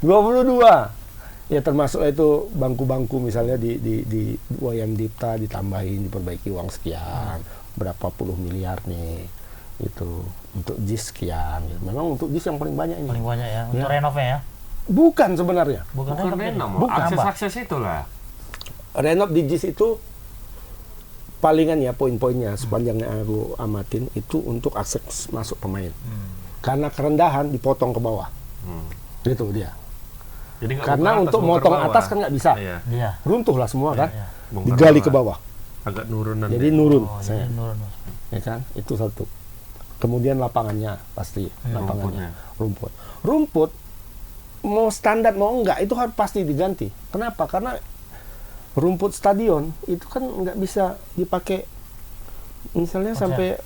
Speaker 2: Bukan, 22. Ya termasuk itu bangku-bangku misalnya di Wayan Dipta ditambahin, diperbaiki uang sekian, berapa puluh miliar nih. Itu untuk JIS sekian. Memang untuk JIS yang paling banyak ini.
Speaker 1: Paling banyak ya untuk renovnya ya.
Speaker 2: Bukan sebenarnya.
Speaker 1: Bukan
Speaker 4: renov. Akses itulah.
Speaker 2: Renov di JIS itu palingan ya poin-poinnya sepanjang yang aku amatin itu untuk akses masuk pemain. Karena kerendahan dipotong ke bawah. Gitu dia.
Speaker 4: Jadi
Speaker 2: karena untuk motong atas kan nggak bisa.
Speaker 1: Iya.
Speaker 2: Runtuh lah semua kan.
Speaker 4: Iya.
Speaker 2: Digali ke bawah.
Speaker 4: Agak nurunan.
Speaker 2: Jadi nurun.
Speaker 1: Jadi nurun.
Speaker 2: Ya kan? Itu satu. Kemudian lapangannya pasti lapangannya rumput mau standar mau enggak itu harus pasti diganti. Kenapa? Karena rumput stadion itu kan nggak bisa dipakai misalnya sampai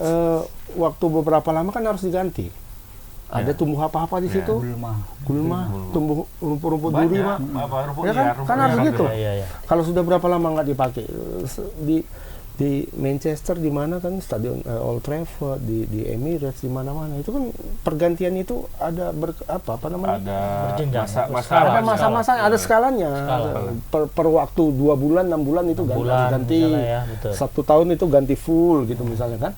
Speaker 2: waktu beberapa lama kan harus diganti. Ada tumbuh apa-apa di situ? Gulma, tumbuh rumput-rumput duri mah. Ya kan harus gitu. Kalau sudah berapa lama nggak dipakai di Manchester di mana kan stadion Old Trafford di Emirates di mana-mana itu kan pergantian itu ada apa namanya
Speaker 4: ada
Speaker 2: masa-masa ada skalanya per waktu 2 bulan 6 bulan itu ganti
Speaker 1: ya,
Speaker 2: 1 tahun itu ganti full gitu misalnya kan.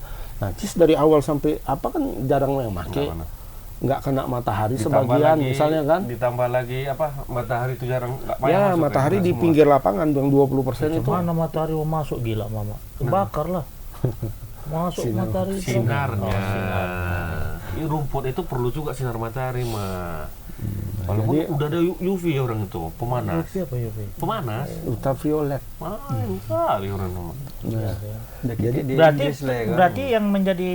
Speaker 2: Nah JIS dari awal sampai apa kan jarang yang pakai nggak kena matahari
Speaker 4: Ditambah
Speaker 2: sebagian
Speaker 4: lagi-
Speaker 2: misalnya kan.
Speaker 4: Ditambah lagi apa? Matahari itu jarang nggak payah
Speaker 2: Ya,
Speaker 4: masuk
Speaker 2: matahari
Speaker 4: ke
Speaker 2: di
Speaker 4: semua.
Speaker 2: pinggir lapangan yang 20% itu.
Speaker 1: Mana matahari mau masuk gila mama. Bakar lah. Masuk matahari itu.
Speaker 4: Sinarnya.
Speaker 1: Oh, sinarnya.
Speaker 4: Ini rumput itu perlu juga sinar matahari, mah. Walaupun
Speaker 2: Jadi-
Speaker 4: udah ada UV ya orang itu, pemanas.
Speaker 1: UV apa UV?
Speaker 4: Pemanas.
Speaker 2: Ultraviolet.
Speaker 4: Kali orang itu.
Speaker 2: Nah,
Speaker 3: Jadi di
Speaker 1: Berarti
Speaker 3: Inggris lah ya kan.
Speaker 1: berarti yang menjadi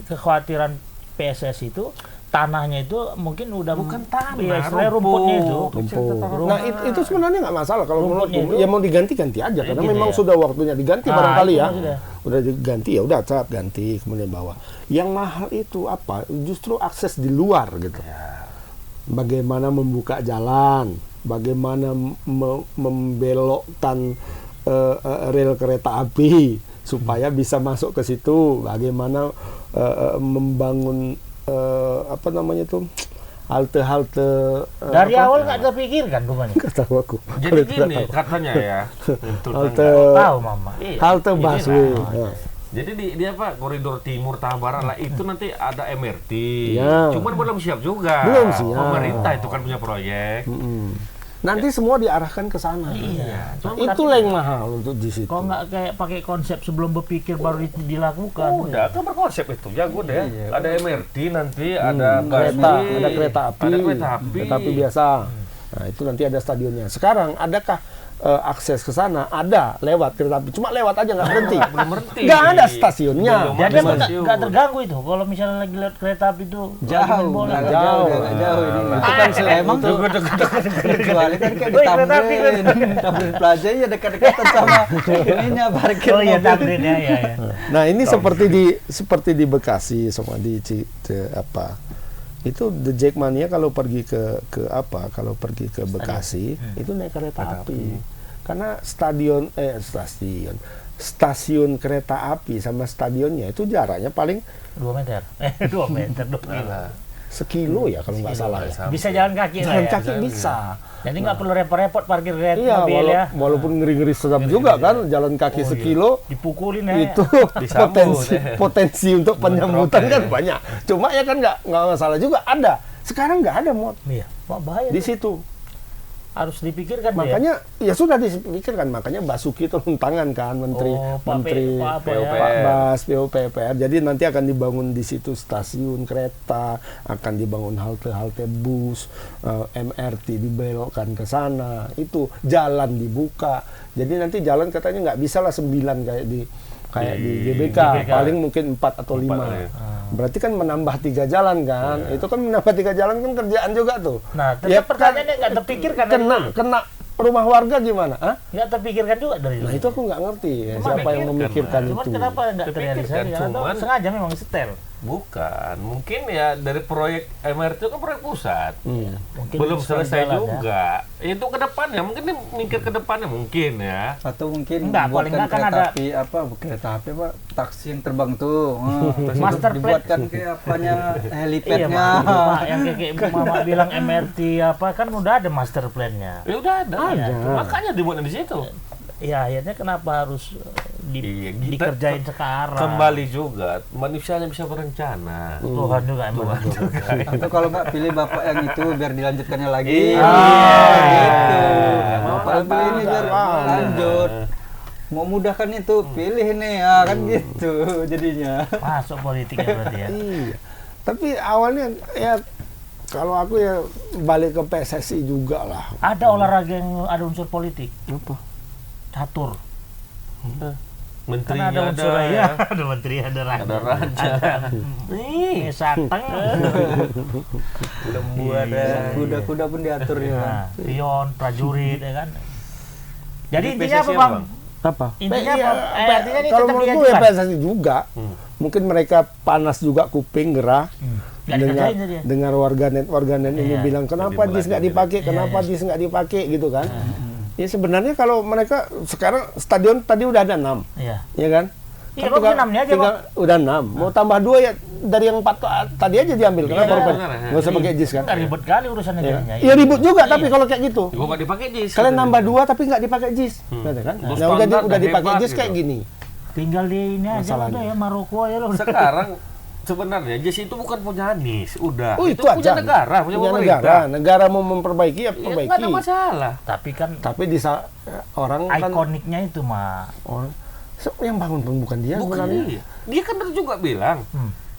Speaker 1: kekhawatiran PSS itu tanahnya itu mungkin udah
Speaker 4: Bukan tanah,
Speaker 1: ya, istilahnya rumputnya itu.
Speaker 2: rumput. Nah, itu sebenarnya nggak masalah kalau
Speaker 1: Rumputnya
Speaker 2: menurutku.
Speaker 1: itu-
Speaker 2: Ya mau diganti-ganti aja karena
Speaker 1: Gitu
Speaker 2: memang
Speaker 1: ya.
Speaker 2: sudah waktunya diganti
Speaker 1: Ah,
Speaker 2: barangkali
Speaker 1: itu
Speaker 2: ya.
Speaker 1: maksudnya.
Speaker 2: Udah diganti ya udah cap ganti kemudian bawa. Yang mahal itu apa? Justru akses di luar gitu. Bagaimana membuka jalan, bagaimana membelokkan rel kereta api supaya bisa masuk ke situ, bagaimana membangun apa namanya tuh halte-halte
Speaker 1: Dari
Speaker 2: apa?
Speaker 1: awal nggak terpikirkan rupanya.
Speaker 2: Nggak tahu aku.
Speaker 4: Jadi gini katanya ya. untuk
Speaker 2: Halte
Speaker 1: Tahu mama.
Speaker 4: Iya,
Speaker 2: halte
Speaker 4: ini
Speaker 2: busway.
Speaker 4: lah.
Speaker 2: Ya.
Speaker 4: Jadi di apa koridor timur tengah barat lah itu nanti ada MRT.
Speaker 2: Ya.
Speaker 4: Cuman belum siap juga.
Speaker 2: Belum siap.
Speaker 4: Pemerintah itu kan punya proyek.
Speaker 2: Mm-mm. Nanti semua diarahkan ke sana.
Speaker 1: Iya.
Speaker 2: Nah,
Speaker 1: Cuma
Speaker 2: itulah yang mahal untuk di situ.
Speaker 1: kok nggak kayak pakai konsep sebelum berpikir baru dilakukan.
Speaker 4: Udah kan berkonsep itu jago deh.
Speaker 3: Iya.
Speaker 4: Ada MRT nanti, ada
Speaker 2: Kereta,
Speaker 4: busway,
Speaker 2: ada kereta api,
Speaker 4: ada kereta api.
Speaker 2: kereta api biasa. Nah, itu nanti ada stadionnya. Sekarang adakah akses ke sana? Ada, lewat kereta api. Cuma lewat aja nggak berhenti.
Speaker 4: Belum berhenti.
Speaker 2: Nggak ada stasiunnya.
Speaker 4: Belum
Speaker 1: Jadi
Speaker 4: ada
Speaker 1: emang
Speaker 4: stasiun.
Speaker 1: nggak terganggu itu kalau misalnya lagi lewat kereta api itu lagi main
Speaker 3: Jauh,
Speaker 1: bola.
Speaker 3: agak
Speaker 2: jauh.
Speaker 3: agak jauh ini. Itu kan emang tuh kecuali kan kayak di
Speaker 1: Oh, iya, kereta api,
Speaker 3: Tamrin Plaza ya dekat-dekatan sama ininya parkir
Speaker 1: Oh iya
Speaker 3: mobil.
Speaker 1: Tamrin ya ya.
Speaker 2: Nah, ini seperti di Bekasi sama di apa? Itu The Jackmania kalau pergi kalau pergi ke Bekasi itu naik kereta api. Karena stasiun kereta api sama stadionnya itu jaraknya paling
Speaker 1: 2 meter. 2 meter 2 kilo.
Speaker 4: Nah,
Speaker 2: sekilo ya kalau nggak salah ya.
Speaker 1: Bisa jalan kaki lah
Speaker 2: Jalan
Speaker 1: ya.
Speaker 2: kaki bisa.
Speaker 1: Jadi nggak perlu repot-repot parkir
Speaker 2: Iya,
Speaker 1: mobil ya.
Speaker 2: walaupun ngeri-ngeri sedap juga kan jalan kaki sekilo.
Speaker 1: Dipukulin ya.
Speaker 2: Itu
Speaker 4: Disambut,
Speaker 2: potensi untuk penyambutan
Speaker 4: Bentrok,
Speaker 2: kan
Speaker 4: ya.
Speaker 2: banyak. Cuma ya kan nggak masalah juga ada. Sekarang nggak ada mod
Speaker 1: Iya. Wah, bahaya.
Speaker 2: di situ.
Speaker 1: Harus dipikirkan dia.
Speaker 2: Makanya ya sudah dipikirkan. Makanya Basuki turun tangan kan menteri
Speaker 1: Pak
Speaker 2: Pak Bas PUPR. Jadi nanti akan dibangun di situ stasiun kereta, akan dibangun halte bus, MRT dibelokkan ke sana. Itu jalan dibuka. Jadi nanti jalan katanya nggak bisa lah 9 kayak di GBK, paling mungkin 4 atau 5.
Speaker 4: ya.
Speaker 2: Berarti kan menambah 3 jalan kan. Itu kan menambah 3 jalan kan kerjaan juga tuh.
Speaker 1: Nah,
Speaker 2: Ya,
Speaker 1: tetap pertanyaannya nggak terpikirkan.
Speaker 2: kena rumah warga gimana? Hah?
Speaker 1: Nggak terpikirkan juga dari
Speaker 2: Nah,
Speaker 1: dulu.
Speaker 2: itu aku nggak ngerti ya,
Speaker 1: Cuma
Speaker 2: siapa yang
Speaker 4: pikirkan,
Speaker 2: memikirkan
Speaker 1: Cuman
Speaker 2: itu.
Speaker 1: kenapa nggak
Speaker 4: Terpikirkan,
Speaker 1: terrealisasi? Atau
Speaker 4: cuman-
Speaker 1: sengaja memang setel.
Speaker 4: Bukan, mungkin ya dari proyek MRT itu kan proyek pusat.
Speaker 1: Mungkin
Speaker 4: Belum
Speaker 1: setel
Speaker 4: selesai
Speaker 1: jalan, ya.
Speaker 4: juga. Itu ke depannya, mungkin dia mikir ke depannya mungkin ya.
Speaker 3: Atau mungkin
Speaker 1: Enggak, paling
Speaker 3: buatkan
Speaker 1: nggak kan
Speaker 3: kereta
Speaker 1: ada-
Speaker 3: api kereta api apa taksi yang terbang tuh.
Speaker 1: Master plan.
Speaker 3: Dibuatkan kayak apanya
Speaker 1: Iya,
Speaker 3: helipadnya.
Speaker 1: Mak. Yang kayak Mama bilang MRT apa kan udah ada master plan-nya.
Speaker 4: Ya udah ada.
Speaker 2: Ada.
Speaker 4: Makanya dibuat di situ.
Speaker 1: Ya akhirnya kenapa harus
Speaker 4: Iya, kita
Speaker 1: dikerjain sekarang?
Speaker 4: Kembali juga, manusianya bisa berencana.
Speaker 1: Tuhan juga emang.
Speaker 3: Atau kalau nggak pilih bapak yang itu biar dilanjutkannya lagi.
Speaker 4: Iya.
Speaker 3: Gitu. Bapak
Speaker 2: Apa,
Speaker 3: pilih ini biar
Speaker 2: apa.
Speaker 3: lanjut. Mau mudahkan itu pilih nih ya kan gitu jadinya.
Speaker 1: Masuk politiknya berarti ya.
Speaker 2: Iya. Tapi awalnya ya kalau aku ya balik ke PSSI juga lah.
Speaker 1: Ada olahraga yang ada unsur politik,
Speaker 2: Apa?
Speaker 1: catur.
Speaker 4: Menterinya
Speaker 1: Kan ada unsur
Speaker 4: ada,
Speaker 1: ya. Ada menteri, ada raja.
Speaker 4: ada raja.
Speaker 1: Nih, sateng.
Speaker 4: Lembu
Speaker 1: Iya.
Speaker 4: ada.
Speaker 3: Kuda-kuda pun diatur ya.
Speaker 1: Nah, pion, prajurit ya kan. Jadi
Speaker 4: Di
Speaker 1: intinya apa,
Speaker 4: PSSI
Speaker 1: Bang?
Speaker 4: apa?
Speaker 2: Apa?
Speaker 1: Intinya
Speaker 2: Iya,
Speaker 1: apa? Artinya ini
Speaker 2: kalau
Speaker 1: tetap
Speaker 2: menurutku ya
Speaker 1: diajukan.
Speaker 2: PSSI juga. Mungkin mereka panas juga kuping gerah.
Speaker 1: Nggak
Speaker 2: dengar
Speaker 1: dikerjain tadi ya?
Speaker 2: dengar warganet ini
Speaker 1: Iya.
Speaker 2: bilang kenapa
Speaker 4: Jadi
Speaker 2: dis nggak
Speaker 4: melanggar.
Speaker 2: dipakai, kenapa dis nggak dipakai gitu kan. Ya sebenarnya kalau mereka sekarang stadion tadi udah ada 6,
Speaker 1: Iya.
Speaker 2: ya kan?
Speaker 1: Iya, Bang, enamnya aja, Bang.
Speaker 2: Udah 6. Mau tambah 2 ya dari yang 4 tadi aja diambil. Kenapa?
Speaker 4: Iya,
Speaker 2: Rupanya?
Speaker 4: benar, ya.
Speaker 2: Nggak usah pakai JIS kan?
Speaker 1: Nggak ribet kali urusannya
Speaker 2: Ya.
Speaker 1: jadinya.
Speaker 2: Ya ribut juga tapi kalau kayak gitu.
Speaker 4: Gua nggak dipakai JIS.
Speaker 2: Kalian nambah 2 tapi nggak dipakai JIS. Gitu kan?
Speaker 4: Terus
Speaker 2: Nah,
Speaker 4: standar
Speaker 2: udah
Speaker 4: dan
Speaker 2: dipakai
Speaker 4: hebat
Speaker 2: JIS kayak
Speaker 4: gitu.
Speaker 2: gini.
Speaker 1: Tinggal di ini aja
Speaker 2: Masalahnya.
Speaker 1: udah ya Maroko aja loh.
Speaker 4: Sekarang sebenarnya JIS itu bukan punya Anies, udah.
Speaker 2: Oh, itu
Speaker 4: punya
Speaker 2: aja.
Speaker 4: negara, punya
Speaker 2: Punya
Speaker 4: pemerintah.
Speaker 2: negara mau memperbaiki ya
Speaker 4: Ya,
Speaker 2: perbaiki.
Speaker 4: nggak ada masalah.
Speaker 1: Tapi kan
Speaker 2: Tapi orang kan
Speaker 1: ikoniknya itu mah.
Speaker 2: orang yang bangun pun bukan dia
Speaker 4: Bukan
Speaker 2: sebenarnya.
Speaker 4: dia. Dia kan juga bilang,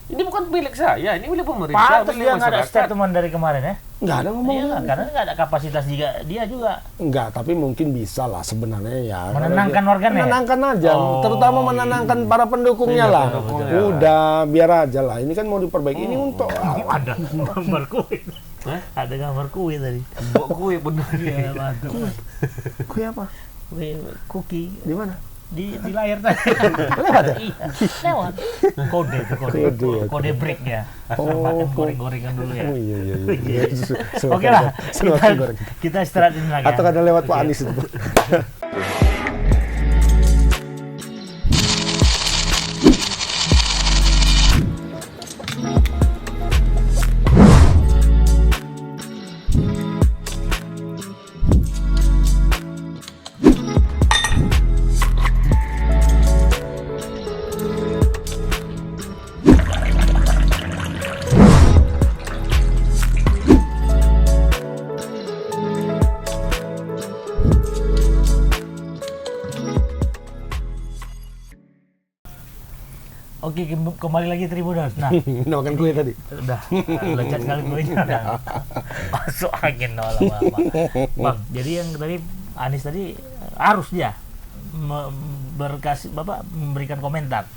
Speaker 4: ini bukan milik saya, ini milik pemerintah,
Speaker 1: Pantas
Speaker 4: milik
Speaker 1: dia nggak ada
Speaker 4: masyarakat.
Speaker 1: statement dari kemarin ya.
Speaker 2: Nggak ada ngomong.
Speaker 1: Iya, karena nggak ada kapasitas juga dia juga.
Speaker 2: Enggak, tapi mungkin bisa lah sebenarnya ya.
Speaker 1: Menenangkan
Speaker 2: Kalau dia-
Speaker 1: warganet?
Speaker 2: Menenangkan aja,
Speaker 1: Oh,
Speaker 2: terutama menenangkan para pendukungnya
Speaker 1: Iya,
Speaker 2: lah.
Speaker 1: pendukungnya.
Speaker 2: Udah, biar aja lah. Ini kan mau diperbaiki. Ini untuk
Speaker 1: Ada gambar kue.
Speaker 4: Hah?
Speaker 1: Ada gambar kue tadi.
Speaker 4: Buat kue bener.
Speaker 1: Iya, mantap.
Speaker 2: kue apa?
Speaker 1: Kue cookie
Speaker 2: Di mana?
Speaker 1: di layar tadi.
Speaker 2: Lewat ya?
Speaker 1: Iya, lewat. Kode itu kode.
Speaker 2: Kode, ya.
Speaker 1: Kode breaknya.
Speaker 2: Oh,
Speaker 1: Makan goreng-gorengan dulu ya.
Speaker 2: Oh iya iya
Speaker 1: Iya.
Speaker 2: iya.
Speaker 1: Oke lah,
Speaker 2: Semakin goreng.
Speaker 1: kita istirahat ini lagi.
Speaker 2: Atau
Speaker 1: ya.
Speaker 2: kadang lewat Pak
Speaker 1: Oke.
Speaker 2: Anies itu.
Speaker 1: Oke, kembali lagi Tribuners. Nah,
Speaker 2: Makan kue tadi.
Speaker 1: udah lezat kali kuenya udah masuk angin lama-lama. Bang, jadi yang tadi Anies tadi harus dia memberikan komentar.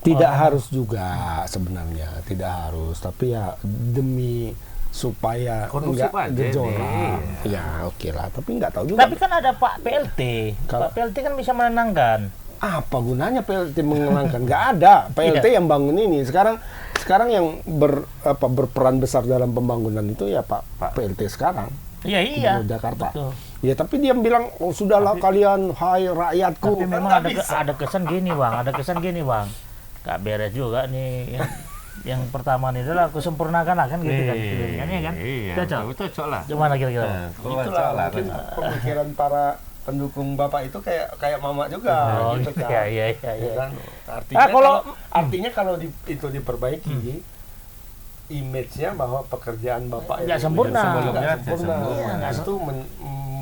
Speaker 2: Tidak harus juga sebenarnya, tidak harus. Tapi ya demi supaya
Speaker 4: Kondusif
Speaker 2: enggak
Speaker 4: aja
Speaker 2: gejolak.
Speaker 4: nih.
Speaker 2: Ya oke lah, tapi nggak tahu juga.
Speaker 1: Tapi kan ada Pak PLT.
Speaker 2: Kalau-
Speaker 1: Pak PLT kan bisa menenangkan.
Speaker 2: Apa gunanya PLT mengelangkan? Nggak ada. PLT yang bangun ini. Sekarang yang berperan besar dalam pembangunan itu ya Pak PLT sekarang.
Speaker 1: Iya,
Speaker 2: Gubernur Jakarta.
Speaker 1: Betul.
Speaker 2: Ya tapi dia bilang, oh sudahlah kalian, hai rakyatku.
Speaker 1: Tapi memang ada kesan gini bang, gak beres juga nih yang pertama nih adalah aku sempurnakan lah kan gitu kan, ya kan?
Speaker 4: Iya,
Speaker 1: Cocok.
Speaker 4: cocok lah.
Speaker 1: Gimana kira-kira?
Speaker 4: Nah,
Speaker 2: Itulah
Speaker 4: cocok lah.
Speaker 2: mungkin pemikiran para pendukung Bapak itu kayak Mama juga
Speaker 1: Oh,
Speaker 2: gitu kan.
Speaker 1: iya.
Speaker 2: Ya kan? Artinya kalau itu diperbaiki, image-nya bahwa pekerjaan Bapak
Speaker 1: Nggak
Speaker 2: itu
Speaker 1: sempurna.
Speaker 2: nggak
Speaker 4: Sebelumnya
Speaker 2: sempurna.
Speaker 1: Iya, nggak
Speaker 2: Itu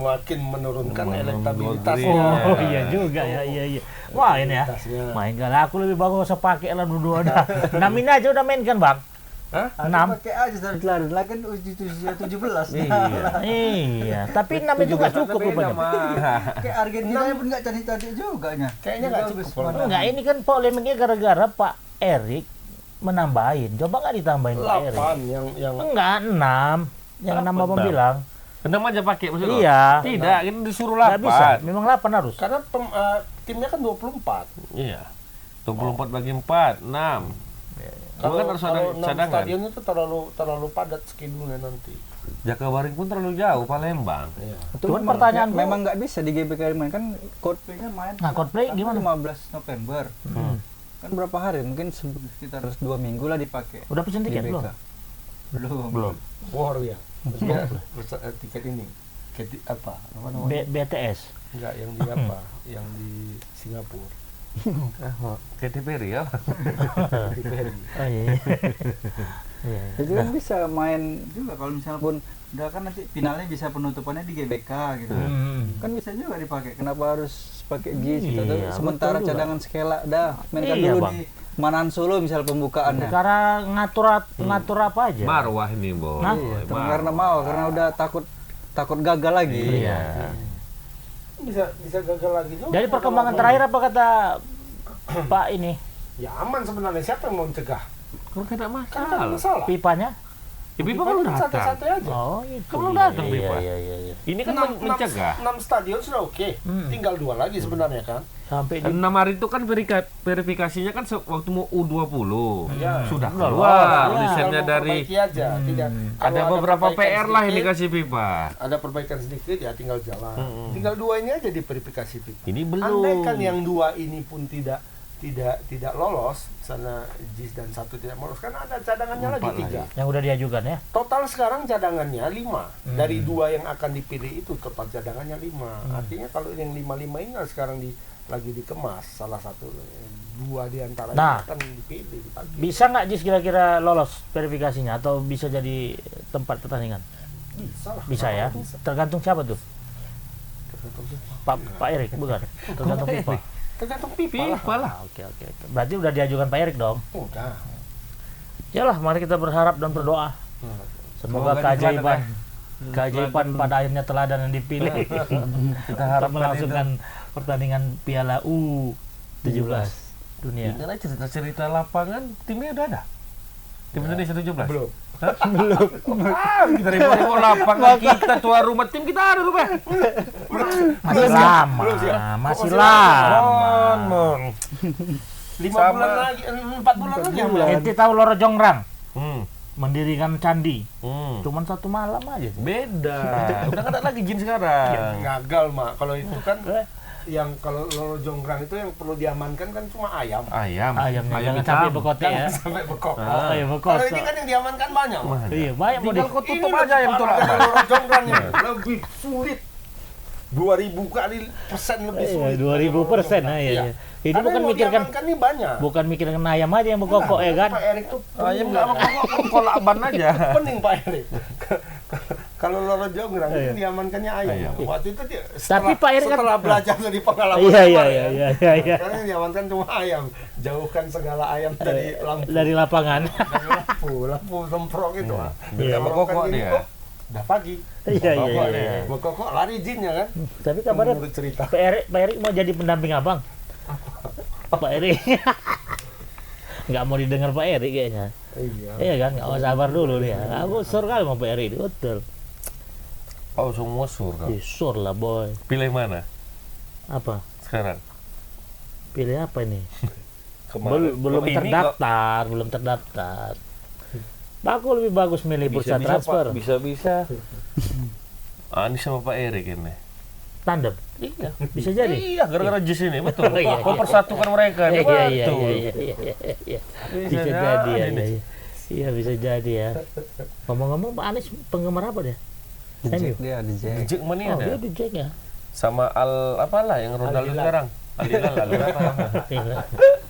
Speaker 2: makin menurunkan
Speaker 4: Menurun-
Speaker 2: elektabilitasnya.
Speaker 1: Oh iya juga ya, iya. Wah ini ya,
Speaker 2: Elektabilitasnya.
Speaker 1: main gak lah, aku lebih bagus usah pakai lah dua-dua dah. Namin aja udah main kan bang?
Speaker 2: Hah?
Speaker 1: 6.
Speaker 3: Pakai aja Sarklar, lah kan usia 17.
Speaker 1: Iya, tapi 6 itu gak cukup rupanya.
Speaker 3: Kayak Argentina pun nggak cantik-cantik juga nya.
Speaker 2: Kayaknya nggak cukup.
Speaker 3: Bagus.
Speaker 1: Enggak, ini kan polemiknya gara-gara Pak Erik menambahin. Coba nggak ditambahin Pak Erik?
Speaker 2: 8 yang
Speaker 1: Enggak, 6. Yang 6 Bapak
Speaker 4: Enam.
Speaker 1: bilang.
Speaker 4: Enam aja pakai maksudnya?
Speaker 1: Iya.
Speaker 4: Tidak, ini disuruh
Speaker 1: Nggak bisa,
Speaker 4: 8.
Speaker 1: memang 8 harus.
Speaker 2: karena timnya kan 24.
Speaker 4: Iya. 24 bagi 4, 6. Kalau kan harus ada
Speaker 2: kalau 6
Speaker 4: cadangan.
Speaker 2: stadion itu terlalu padat schedule-nya nanti.
Speaker 4: Jakabaring pun terlalu jauh, Palembang.
Speaker 2: Iya.
Speaker 1: Cuman pertanyaan gua-
Speaker 3: memang nggak bisa di GBK main kan Coldplay-nya main.
Speaker 1: Nah, Coldplay
Speaker 3: kan
Speaker 1: gimana?
Speaker 3: 15 November. Kan berapa hari? Mungkin sekitar 2 minggu lah dipakai.
Speaker 1: Udah pesen tiket
Speaker 3: GBK.
Speaker 1: belum?
Speaker 3: Belum.
Speaker 2: War ya. Maksudnya tiket ini. Apa namanya?
Speaker 1: BTS.
Speaker 2: Enggak, yang di apa? Yang di Singapura.
Speaker 4: Katy Perry ya.
Speaker 2: Di Ferry.
Speaker 1: Oh iya. Iya.
Speaker 3: Jadi kan bisa main juga kalau misalnya pun udah kan nanti finalnya bisa penutupannya di GBK gitu. Kan bisa juga dipakai. Kenapa harus pakai JIS gitu?
Speaker 1: Iya,
Speaker 3: Sementara
Speaker 1: betul juga.
Speaker 3: cadangan Skela dah mainkan
Speaker 1: Iya,
Speaker 3: dulu
Speaker 1: Bang.
Speaker 3: di Manan Solo misal pembukaannya.
Speaker 1: Karena ngatur apa aja.
Speaker 4: Marwah ini, Bo.
Speaker 1: Hah?
Speaker 3: Iya, karena mau karena udah takut gagal lagi.
Speaker 1: Iya.
Speaker 2: Bisa gagal lagi juga.
Speaker 1: Jadi perkembangan terakhir apa kata Pak ini?
Speaker 2: Ya aman sebenarnya, siapa yang mau mencegah?
Speaker 4: Kalau kena
Speaker 2: Kan
Speaker 4: masalah.
Speaker 2: masalah.
Speaker 1: Pipanya?
Speaker 4: Ya, Pipa belum datang.
Speaker 2: Santai-santai aja.
Speaker 1: Oh, itu.
Speaker 4: Kan belum datang,
Speaker 1: Iya,
Speaker 4: Pipa.
Speaker 1: iya.
Speaker 4: Ini kan mencegah.
Speaker 2: 6 stadion sudah oke. Tinggal 2 lagi sebenarnya kan.
Speaker 1: Sampai di
Speaker 4: 6 hari itu kan verifikasinya kan waktu mau U20.
Speaker 2: Iya.
Speaker 4: Sudah
Speaker 1: Udah
Speaker 4: keluar
Speaker 1: lolos.
Speaker 4: desainnya
Speaker 2: Tinggal
Speaker 4: dari
Speaker 2: memperbaiki aja. Tidak.
Speaker 4: ada
Speaker 2: Kalau
Speaker 4: beberapa
Speaker 2: perbaikan
Speaker 4: PR lah yang
Speaker 2: sedikit,
Speaker 4: dikasih Pipa.
Speaker 2: Ada perbaikan sedikit ya tinggal jalan. Tinggal 2 ini aja diverifikasi pipa.
Speaker 4: Ini belum.
Speaker 2: Andai kan yang 2 ini pun tidak lolos, sana JIS dan 1 tidak lolos, kan ada cadangannya
Speaker 4: 4
Speaker 2: lagi 3.
Speaker 1: yang udah diajukan ya.
Speaker 2: Total sekarang cadangannya 5. Dari 2 yang akan dipilih itu total cadangannya 5. Artinya kalau yang 5 ini sekarang lagi dikemas salah satu, 2 di antara
Speaker 1: Nah.
Speaker 2: kan dipilih dipanggil.
Speaker 1: Bisa nggak Jis kira-kira lolos verifikasinya atau bisa jadi tempat pertandingan?
Speaker 2: Bisa lah.
Speaker 1: Bisa ya. Tergantung siapa tuh? Pak Erik bukan? Tergantung FIFA.
Speaker 2: Tergantung FIFA lah.
Speaker 1: Ah, oke. Berarti udah diajukan Pak Erik dong.
Speaker 2: Udah.
Speaker 1: Yalah, mari kita berharap dan berdoa. Semoga keajaiban pada akhirnya teladan yang dipilih. Kita harap melangsungkan pertandingan Piala U17 dunia.
Speaker 4: Karena cerita-cerita lapangan timnya udah ada. Tim Indonesia 17.
Speaker 2: Belum.
Speaker 4: Kita ribu-ribu lapangan kita tuan rumah tim kita ada rumah.
Speaker 1: Masih lama, masih lama.
Speaker 2: 5 bulan lagi, 4 bulan lagi.
Speaker 1: Ente tahu Loro Jonggrang
Speaker 4: Hmm.
Speaker 1: mendirikan candi,
Speaker 4: Hmm.
Speaker 1: cuman 1 malam aja.
Speaker 4: Beda. Udah nggak ada lagi jin sekarang.
Speaker 2: Gagal, Mak. Kalau itu kan yang kalau Loro Jonggrang itu yang perlu diamankan kan cuma ayam.
Speaker 1: Ayamnya jangan
Speaker 4: hitam.
Speaker 1: sampai bekotnya ya.
Speaker 2: Sampai bekok.
Speaker 1: Oh, iya, bekok.
Speaker 2: Kalau ini kan yang diamankan banyak, Mak.
Speaker 1: Iya, banyak mau
Speaker 4: Tinggal kau tutup aja yang tolak.
Speaker 2: Loro Jonggrang ini lebih sulit. 2000 kali persen lebih sulit.
Speaker 1: 2000%. Iya. Ini
Speaker 2: Karena
Speaker 1: bukan
Speaker 2: yang mau
Speaker 1: mikirkan
Speaker 2: diamankan ini banyak.
Speaker 1: bukan mikirkan ayam aja yang bekokok ya kan.
Speaker 2: Pak Erik tuh
Speaker 4: Ayam nggak mau kolak ban aja.
Speaker 2: pening Pak Erik. Kalau Loro Jonggrang itu diamankannya ayam. Waktu itu dia
Speaker 1: Tapi Pak Erik kan-
Speaker 2: setelah belajar dari pengalaman
Speaker 1: Iya.
Speaker 2: Karena yang diamankan cuma ayam. Jauhkan segala ayam dari lampu.
Speaker 1: Dari lapangan.
Speaker 2: Dari lampu semprong itu.
Speaker 1: Iya,
Speaker 4: bekokok dia.
Speaker 2: Udah pagi.
Speaker 1: Iya.
Speaker 2: Bekokok lari jinnya kan.
Speaker 1: Tapi kabarnya
Speaker 2: Menurut cerita.
Speaker 1: Pak Erik mau jadi pendamping abang. Pak Erik. Nggak mau didengar Pak Erik kayaknya.
Speaker 2: Iya.
Speaker 1: Iya kan, nggak mau sabar dulu dia. Aku sur kali mau Pak Erik, betul.
Speaker 4: Oh, semua sur kau.
Speaker 1: Sur lah boy.
Speaker 4: Pilih mana
Speaker 1: Apa?
Speaker 4: sekarang?
Speaker 1: Pilih apa ini?
Speaker 4: Kemarin.
Speaker 1: Belum
Speaker 4: Ini
Speaker 1: terdaftar. Aku lebih bagus milih bursa transfer.
Speaker 4: Bisa. Ini sama Pak Erik ini.
Speaker 1: Tandem.
Speaker 4: Iya.
Speaker 1: Bisa jadi.
Speaker 4: Iya, gara-gara jis ini betul.
Speaker 1: Iya.
Speaker 4: Mempersatukan mereka.
Speaker 1: Iya.
Speaker 4: Betul.
Speaker 1: Bisa jadi ya. Iya, bisa jadi ya. Ngomong-ngomong Pak Anies penggemar apa dia? MU.
Speaker 3: Dia di Jack.
Speaker 4: Jek mana
Speaker 1: Oh, dia
Speaker 4: ada?
Speaker 1: di Jack ya.
Speaker 4: Sama apalah yang Ronaldo sekarang. Al-Hilal apa?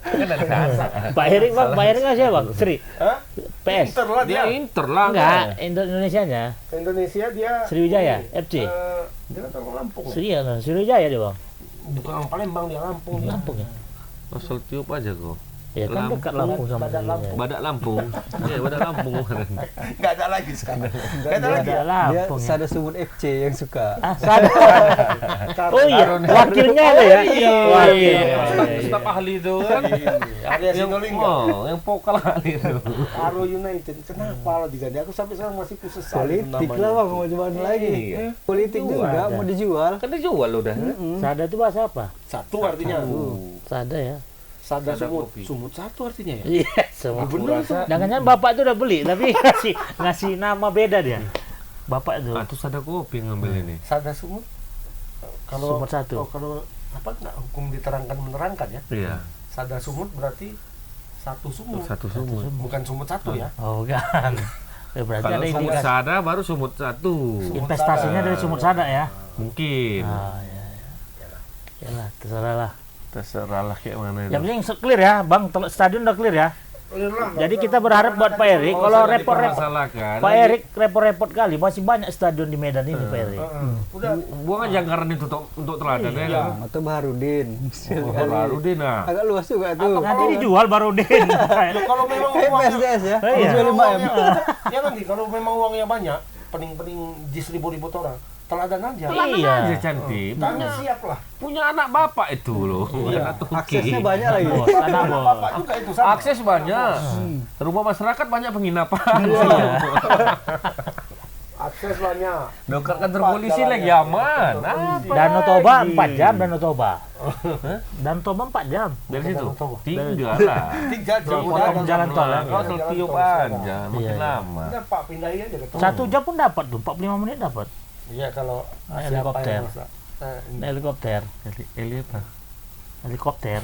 Speaker 4: Kan ada kasa.
Speaker 1: Pak Erik bang, Pak Erik nggak siapa bang? Sri.
Speaker 2: Hah?
Speaker 1: PS.
Speaker 2: Inter lah
Speaker 4: Dia
Speaker 2: dia.
Speaker 4: Inter lah.
Speaker 1: Enggak, Indonesianya.
Speaker 2: Indonesia dia
Speaker 1: Sriwijaya, FC.
Speaker 2: Dia kan orang Lampung.
Speaker 1: Sri ya kan, Sriwijaya dia bang.
Speaker 2: Bukan orang Palembang, dia Lampung.
Speaker 1: Lampung ya.
Speaker 4: Asal tiup aja kok.
Speaker 1: Ya kan dekat Lampung sama
Speaker 2: Badak
Speaker 1: Sriwijaya.
Speaker 4: Badak Lampung. Iya, Badak Lampung kemarin.
Speaker 2: Enggak ada lagi sekarang. Enggak ada lagi.
Speaker 1: Badak
Speaker 3: Dia
Speaker 1: Lampung ya.
Speaker 3: Sada Sumut FC yang suka.
Speaker 1: Ah, sadar. Oh iya, wakilnya ada ya.
Speaker 4: Iya.
Speaker 1: Wakil.
Speaker 4: Staf ahli itu kan.
Speaker 2: Arya Sinulinga.
Speaker 4: Yang vokal ahli itu.
Speaker 2: Aro United. Kenapa lo diganti? Aku sampai sekarang masih kusesal.
Speaker 3: Politik lah bang, mau cuman lagi.
Speaker 4: Iya.
Speaker 3: Politik juga mau dijual.
Speaker 4: Kan dijual udah.
Speaker 1: Sada itu bahasa apa?
Speaker 2: Satu artinya.
Speaker 1: Sada ya.
Speaker 2: Sada
Speaker 4: Sada
Speaker 2: sumut.
Speaker 4: kopi.
Speaker 2: Sumut satu artinya ya.
Speaker 1: Iya, semua.
Speaker 2: Bener itu.
Speaker 1: Jangan-jangan bapak itu udah beli, tapi ngasih nama beda dia. Bapak itu.
Speaker 4: Ah, terus ada kopi yang ngambil ini.
Speaker 2: Sada sumut. Kalau
Speaker 1: Sumut satu.
Speaker 2: kalau apa enggak hukum diterangkan menerangkan ya.
Speaker 4: Iya.
Speaker 2: Sada sumut berarti satu sumut.
Speaker 4: Satu sumut.
Speaker 2: Bukan sumut satu ya.
Speaker 1: Oh kan. Berarti
Speaker 4: Kalau
Speaker 1: ada
Speaker 4: sumut
Speaker 1: indikasi.
Speaker 4: sada baru sumut satu.
Speaker 1: Investasinya dari sumut sada ya.
Speaker 4: Mungkin.
Speaker 1: Ah, ya. Yalah, terserah lah.
Speaker 4: Terserah lah kayak mana itu.
Speaker 1: Yang penting clear ya, Bang. Stadion udah clear ya. Jadi kita berharap buat Pak Erik, kalau repot-repot
Speaker 4: dipermasalahkan,
Speaker 1: Pak Erik repot-repot kali, masih banyak stadion di Medan ini Pak Erik.
Speaker 2: Udah
Speaker 4: buang aja anggaran itu untuk teladan ya. kan?
Speaker 3: Atau Baharudin.
Speaker 4: Baru deh nah.
Speaker 3: Agak luas juga tuh.
Speaker 1: Nanti dijual baru Din.
Speaker 2: kalau memang
Speaker 3: Kayak
Speaker 2: uangnya
Speaker 3: PSDS ya.
Speaker 1: Iya.
Speaker 3: Jual 5 M.
Speaker 2: ya nanti kalau memang uangnya banyak, pening-pening jis ribu-ribu orang, teladan aja.
Speaker 1: Iya.
Speaker 4: Aja cantik.
Speaker 2: Tanya siap lah.
Speaker 4: Punya anak bapak itu loh. Anak Turki.
Speaker 3: Aksesnya banyak lagi.
Speaker 1: Bos, anak bos.
Speaker 2: Bapak juga itu sama.
Speaker 4: Akses banyak. Rumah masyarakat banyak penginapan.
Speaker 2: Akses banyak.
Speaker 4: Dekat kantor polisi lagi aman. Apa
Speaker 1: Danau Toba
Speaker 4: lagi?
Speaker 1: 4 jam Danau Toba. Danau Toba 4 jam.
Speaker 4: Dari situ.
Speaker 2: Danau Toba.
Speaker 4: Tinggal lah.
Speaker 2: 3 jam
Speaker 1: Potong
Speaker 2: udah
Speaker 1: jalan tol ya.
Speaker 4: Kau asal tiup aja, makin lama.
Speaker 2: Udah Pak pindahin aja ke tol.
Speaker 1: 1 jam pun dapat tuh, 45 menit dapat.
Speaker 2: Iya kalau
Speaker 1: Helikopter.
Speaker 2: siapa yang masa-
Speaker 1: Helikopter.
Speaker 4: Eli apa?
Speaker 1: Helikopter.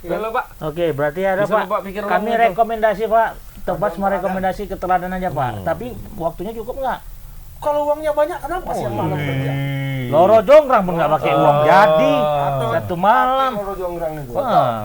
Speaker 4: Halo Pak.
Speaker 1: Oke, berarti ada
Speaker 4: Bisa
Speaker 1: Pak.
Speaker 4: Bapak pikir ulang
Speaker 1: Kami
Speaker 4: itu.
Speaker 1: rekomendasi Pak. Tebas merekomendasi keteladan aja Pak. Tapi waktunya cukup nggak?
Speaker 2: Kalau uangnya banyak kenapa sih yang malam kerja?
Speaker 1: Loro Jonggrang pun nggak pakai uang jadi satu malam.
Speaker 2: Loro Jonggrang itu.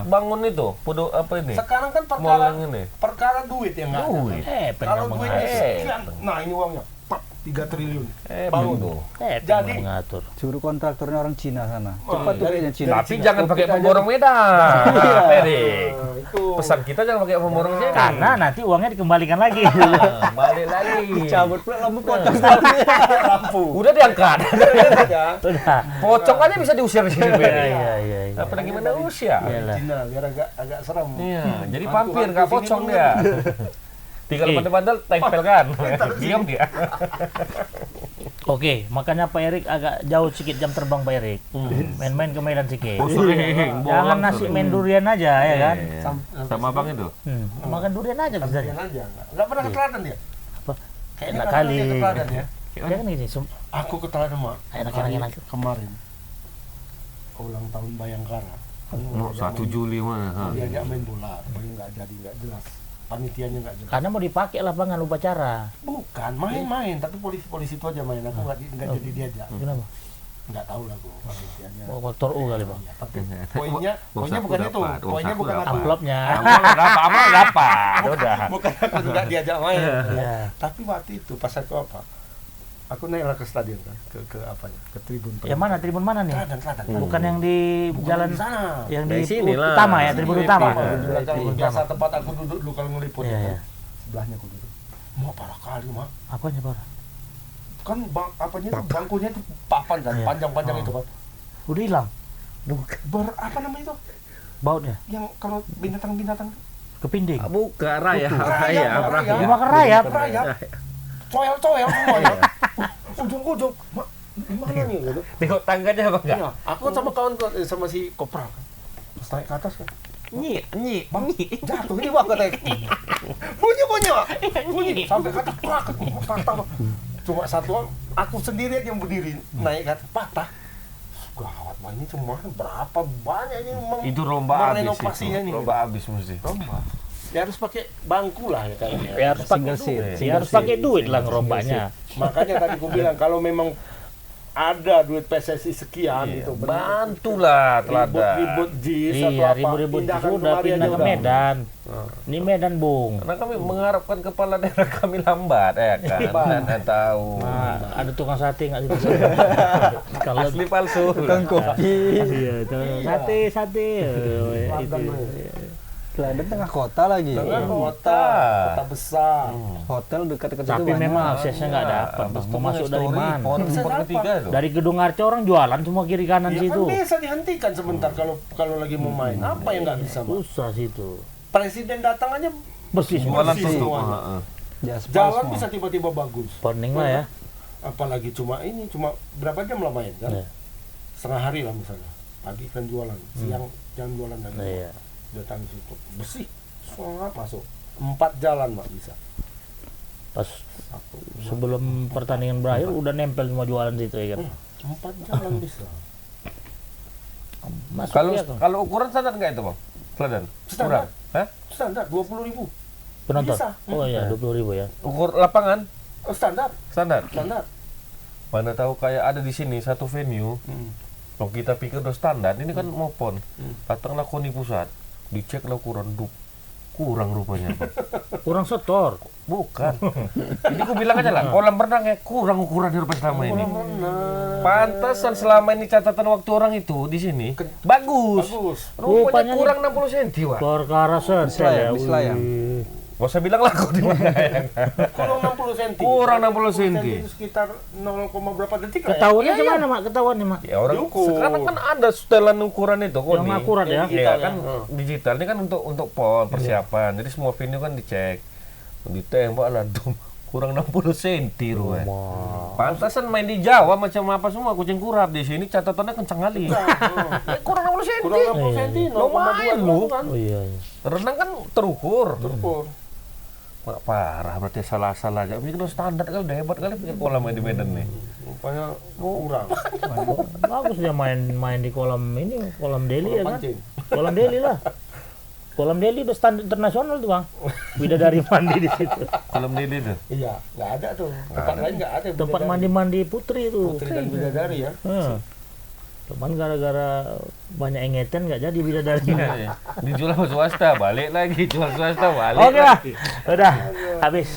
Speaker 4: Bangun itu, apa ini?
Speaker 2: Sekarang kan
Speaker 4: Mall yang ini.
Speaker 2: perkara duit yang nggak ada.
Speaker 4: Duit.
Speaker 2: Kalau duitnya
Speaker 1: mengatur.
Speaker 2: sekian, nah ini uangnya, pak 3 triliun.
Speaker 4: Bangun tuh.
Speaker 2: Jadi-
Speaker 1: mengatur.
Speaker 3: Suruh kontraktornya orang Cina sana. Cepat tuh kayaknya Cina.
Speaker 4: Tapi jangan pakai pemborong Medan. Erik.
Speaker 2: Nah, itu
Speaker 4: Pesan kita jangan pakai pemborong sini.
Speaker 1: Karena nanti uangnya dikembalikan lagi.
Speaker 4: Balik lagi.
Speaker 3: Cabut pula lampu potong.
Speaker 2: lampu.
Speaker 4: Udah diangkat.
Speaker 2: Ya.
Speaker 1: Udah.
Speaker 4: Pocong aja bisa diusir di sini, Beri.
Speaker 1: Iya.
Speaker 4: Apalagi manusia.
Speaker 1: Iyalah.
Speaker 2: Cina biar agak serem.
Speaker 4: Iya, jadi
Speaker 2: Hantu-
Speaker 4: vampir nggak
Speaker 2: hantu
Speaker 4: pocong
Speaker 2: sini
Speaker 4: dia. Tinggal bandel-bandel tempel kan. Diam dia.
Speaker 1: Oke, makanya Pak Erik agak jauh sedikit jam terbang Pak Erik. Main-main ke Medan sedikit.
Speaker 4: Sering.
Speaker 1: Jangan nasi main durian aja ya kan.
Speaker 4: Sama abang itu.
Speaker 1: Makan durian aja bisa.
Speaker 2: Sampean aja. Nggak pernah ke Teladan dia?
Speaker 1: Apa?
Speaker 2: Kayaknya
Speaker 1: Enak
Speaker 2: nggak
Speaker 1: kali.
Speaker 2: pernah dia ke Teladan ya.
Speaker 1: Ya kan gini,
Speaker 2: Aku ke Teladan, Mak.
Speaker 1: Enak.
Speaker 2: Kemarin. Ulang tahun Bayangkara.
Speaker 4: Oh, 1 Juli mana?
Speaker 2: Diajak main bola, tapi nggak jadi, nggak jelas. Panitianya nggak jelas.
Speaker 1: karena mau dipakai lapangan upacara.
Speaker 2: Bukan main-main, tapi polisi itu aja main. Aku nggak jadi diajak.
Speaker 1: Kenapa?
Speaker 2: Nggak tahu lah gua panitianya.
Speaker 1: Oh, faktor U kali, Pak.
Speaker 2: Iya, tapi poinnya bukan itu. Poinnya bukan aku.
Speaker 1: Amplopnya.
Speaker 4: Apa dapat? Udah.
Speaker 2: Bukan aku juga diajak main.
Speaker 1: Iya.
Speaker 2: Tapi waktu itu pas aku apa? Aku naiklah ke stadion kan, ke apanya? Ke tribun.
Speaker 1: Yang mana? Tribun mana nih?
Speaker 2: Teladan.
Speaker 1: Bukan yang di
Speaker 2: Bukan
Speaker 1: jalan
Speaker 2: di sana.
Speaker 1: yang
Speaker 4: Dari
Speaker 1: di
Speaker 4: sini lah.
Speaker 1: utama ya, tribun utama.
Speaker 2: Di belakang
Speaker 1: Tribun
Speaker 2: biasa
Speaker 1: utama.
Speaker 2: tempat aku duduk dulu kalau ngeliput.
Speaker 1: Iya,
Speaker 2: ya.
Speaker 1: iya.
Speaker 2: Sebelahnya aku duduk. Mau parah kali, Mak.
Speaker 1: Apanya, Pak?
Speaker 2: Kan apanya itu bangkunya itu papan kan,
Speaker 1: Iya.
Speaker 2: panjang-panjang itu kan.
Speaker 1: Udah hilang.
Speaker 2: Apa namanya itu?
Speaker 1: Bautnya
Speaker 2: Yang kalau binatang-binatang
Speaker 1: kepinding.
Speaker 4: Buka raya.
Speaker 2: Rayap.
Speaker 1: Dimakan rayap.
Speaker 2: Rayap. Coel-coel semuanya. Ujung-ujung. Mak, gimana nih gitu?
Speaker 4: Tengok tangganya apa enggak?
Speaker 2: Iya, aku sama kawan sama si Kopral kan. Terus naik ke atas kan. Bang, jatuh ini Bang katanya. Bunyi. Sampai kata patah. Cuma satu aku sendiri aja yang berdiri naik kan patah. Gawat, Bang, ini cuma berapa banyak ini
Speaker 4: Itu lomba habis
Speaker 2: merenovasinya
Speaker 4: itu.
Speaker 2: nih.
Speaker 4: Lomba habis mesti.
Speaker 2: Lomba. Ya harus pakai bangku lah ya kayaknya.
Speaker 1: Ya harus pakai
Speaker 3: Single seat.
Speaker 1: duit. Ya harus pakai duit lah ngerombaknya.
Speaker 2: Makanya tadi aku bilang kalau memang ada duit PSSI sekian gitu.
Speaker 4: Bantulah Teladan.
Speaker 2: Ribut jis atau
Speaker 1: Iya,
Speaker 2: apa.
Speaker 1: ribut-ribut
Speaker 2: pindahkan
Speaker 1: itu udah
Speaker 2: kemari
Speaker 1: pindah
Speaker 2: aja
Speaker 1: ke
Speaker 2: udah.
Speaker 1: Medan. Ini Medan, Bung.
Speaker 4: Karena kami mengharapkan kepala daerah kami lambat, ya kan? Anda tahu.
Speaker 1: Nah, ada tukang sate nggak situ? Kalau
Speaker 4: Asli palsu.
Speaker 3: Tukang kopi.
Speaker 1: iya, itu sate.
Speaker 2: Teladan,
Speaker 1: Itu.
Speaker 2: loh.
Speaker 3: Teladan tengah kota lagi.
Speaker 2: Dengan kota besar.
Speaker 3: Hotel dekat-dekat itu
Speaker 1: Tapi
Speaker 3: banyak.
Speaker 1: memang aksesnya nggak dapat. Bang. Mau masuk dari mana?
Speaker 4: Spot ketiga itu.
Speaker 1: Dari Gedung Arca orang jualan semua kiri kanan
Speaker 2: Ya
Speaker 1: situ.
Speaker 2: kan bisa dihentikan sebentar kalau lagi mau main. Apa yang nggak bisa, Mak?
Speaker 1: Susah situ.
Speaker 2: Presiden datang aja
Speaker 1: Bersih semua.
Speaker 4: Jualan
Speaker 2: bersih
Speaker 4: tutup.
Speaker 2: semuanya.
Speaker 4: Heeh.
Speaker 3: Di aspal
Speaker 2: Jalan
Speaker 3: semua.
Speaker 2: bisa tiba-tiba bagus.
Speaker 1: Pening lah ya.
Speaker 2: Apalagi cuma berapa jam lah main kan?
Speaker 1: Iya.
Speaker 2: Setengah hari lah misalnya. Pagi kan jualan, siang jangan jualan lagi.
Speaker 1: Iya.
Speaker 2: Datang situ bersih, sangat masuk. 4 jalan Mak bisa.
Speaker 1: Pas sebelum pertandingan berakhir udah nempel semua jualan situ ya kan.
Speaker 2: 4 jalan bisa.
Speaker 1: Masuk
Speaker 4: Kalau
Speaker 1: ya, Kang.
Speaker 4: kalau ukuran standar nggak itu, Bang? Teladan?
Speaker 2: Standar.
Speaker 4: Kurang? Hah?
Speaker 2: Standar 20.000.
Speaker 1: Penonton.
Speaker 2: bisa.
Speaker 1: Oh iya, 20.000 ya.
Speaker 4: Ukur lapangan
Speaker 2: Oh, standar.
Speaker 4: standar.
Speaker 2: Standar.
Speaker 4: Mana tahu kayak ada di sini satu venue. Kalau kita pikir udah standar, ini kan mau pon. Datanglah KONI pusat, diceklah ukuran kurang rupanya, Bang.
Speaker 1: Kurang setor.
Speaker 4: Bukan. Jadi aku bilang aja lah, kolam renangnya kurang ukuran daripada selama ini. Pantesan selama ini catatan waktu orang itu di sini bagus.
Speaker 2: Bagus.
Speaker 4: Rupanya
Speaker 1: Rupanya
Speaker 4: kurang 60 cm, Wak.
Speaker 1: Perkara setel ya.
Speaker 3: Bis layang.
Speaker 1: Wih.
Speaker 4: Gak usah bilang laku di mana.
Speaker 2: Kurang 60 cm.
Speaker 4: Kurang 60 cm.
Speaker 2: Itu sekitar 0, berapa detik lah ya?
Speaker 1: Ketahuannya gimana, Mak? Ketahuan nih, Mak.
Speaker 4: Ya orang
Speaker 2: Diukur.
Speaker 4: sekarang kan ada setelan ukuran itu kok
Speaker 1: Yang akurat ya.
Speaker 4: Iya kan digital ini kan untuk pon persiapan. Jadi semua venue kan dicek. Ditembak lah tuh kurang 60 cm rupanya. Pantasan main di Jawa macam apa semua kucing kurap, di sini catatannya kencang kali. Kurang 60 cm.
Speaker 2: Kurang 60 cm, 0,2
Speaker 4: Lumayan lu.
Speaker 2: kan.
Speaker 1: Oh iya.
Speaker 4: Renang kan terukur.
Speaker 2: Terukur.
Speaker 4: Wah, parah berarti salah-salah aja. Ini kan standar kali, udah hebat kali punya kolam main di Medan nih.
Speaker 2: Rupanya kurang.
Speaker 1: Bagus dia main di kolam ini, kolam Deli ya kan?
Speaker 2: Pancing.
Speaker 1: Kolam Deli lah. Kolam Deli udah standar internasional tuh bang. Bidadari mandi di situ.
Speaker 4: Kolam Dede tuh.
Speaker 2: Iya, nggak ada tuh. Tempat lain nggak ada.
Speaker 1: Tempat
Speaker 2: bidadari.
Speaker 1: mandi-mandi putri itu.
Speaker 2: Putri dan bidadari ya.
Speaker 1: Cuman gara-gara banyak engetan nggak jadi bidadari.
Speaker 4: Iya. Dijual sama swasta, balik lagi. Jual swasta, balik
Speaker 1: Oke lah,
Speaker 4: lagi.
Speaker 1: udah habis.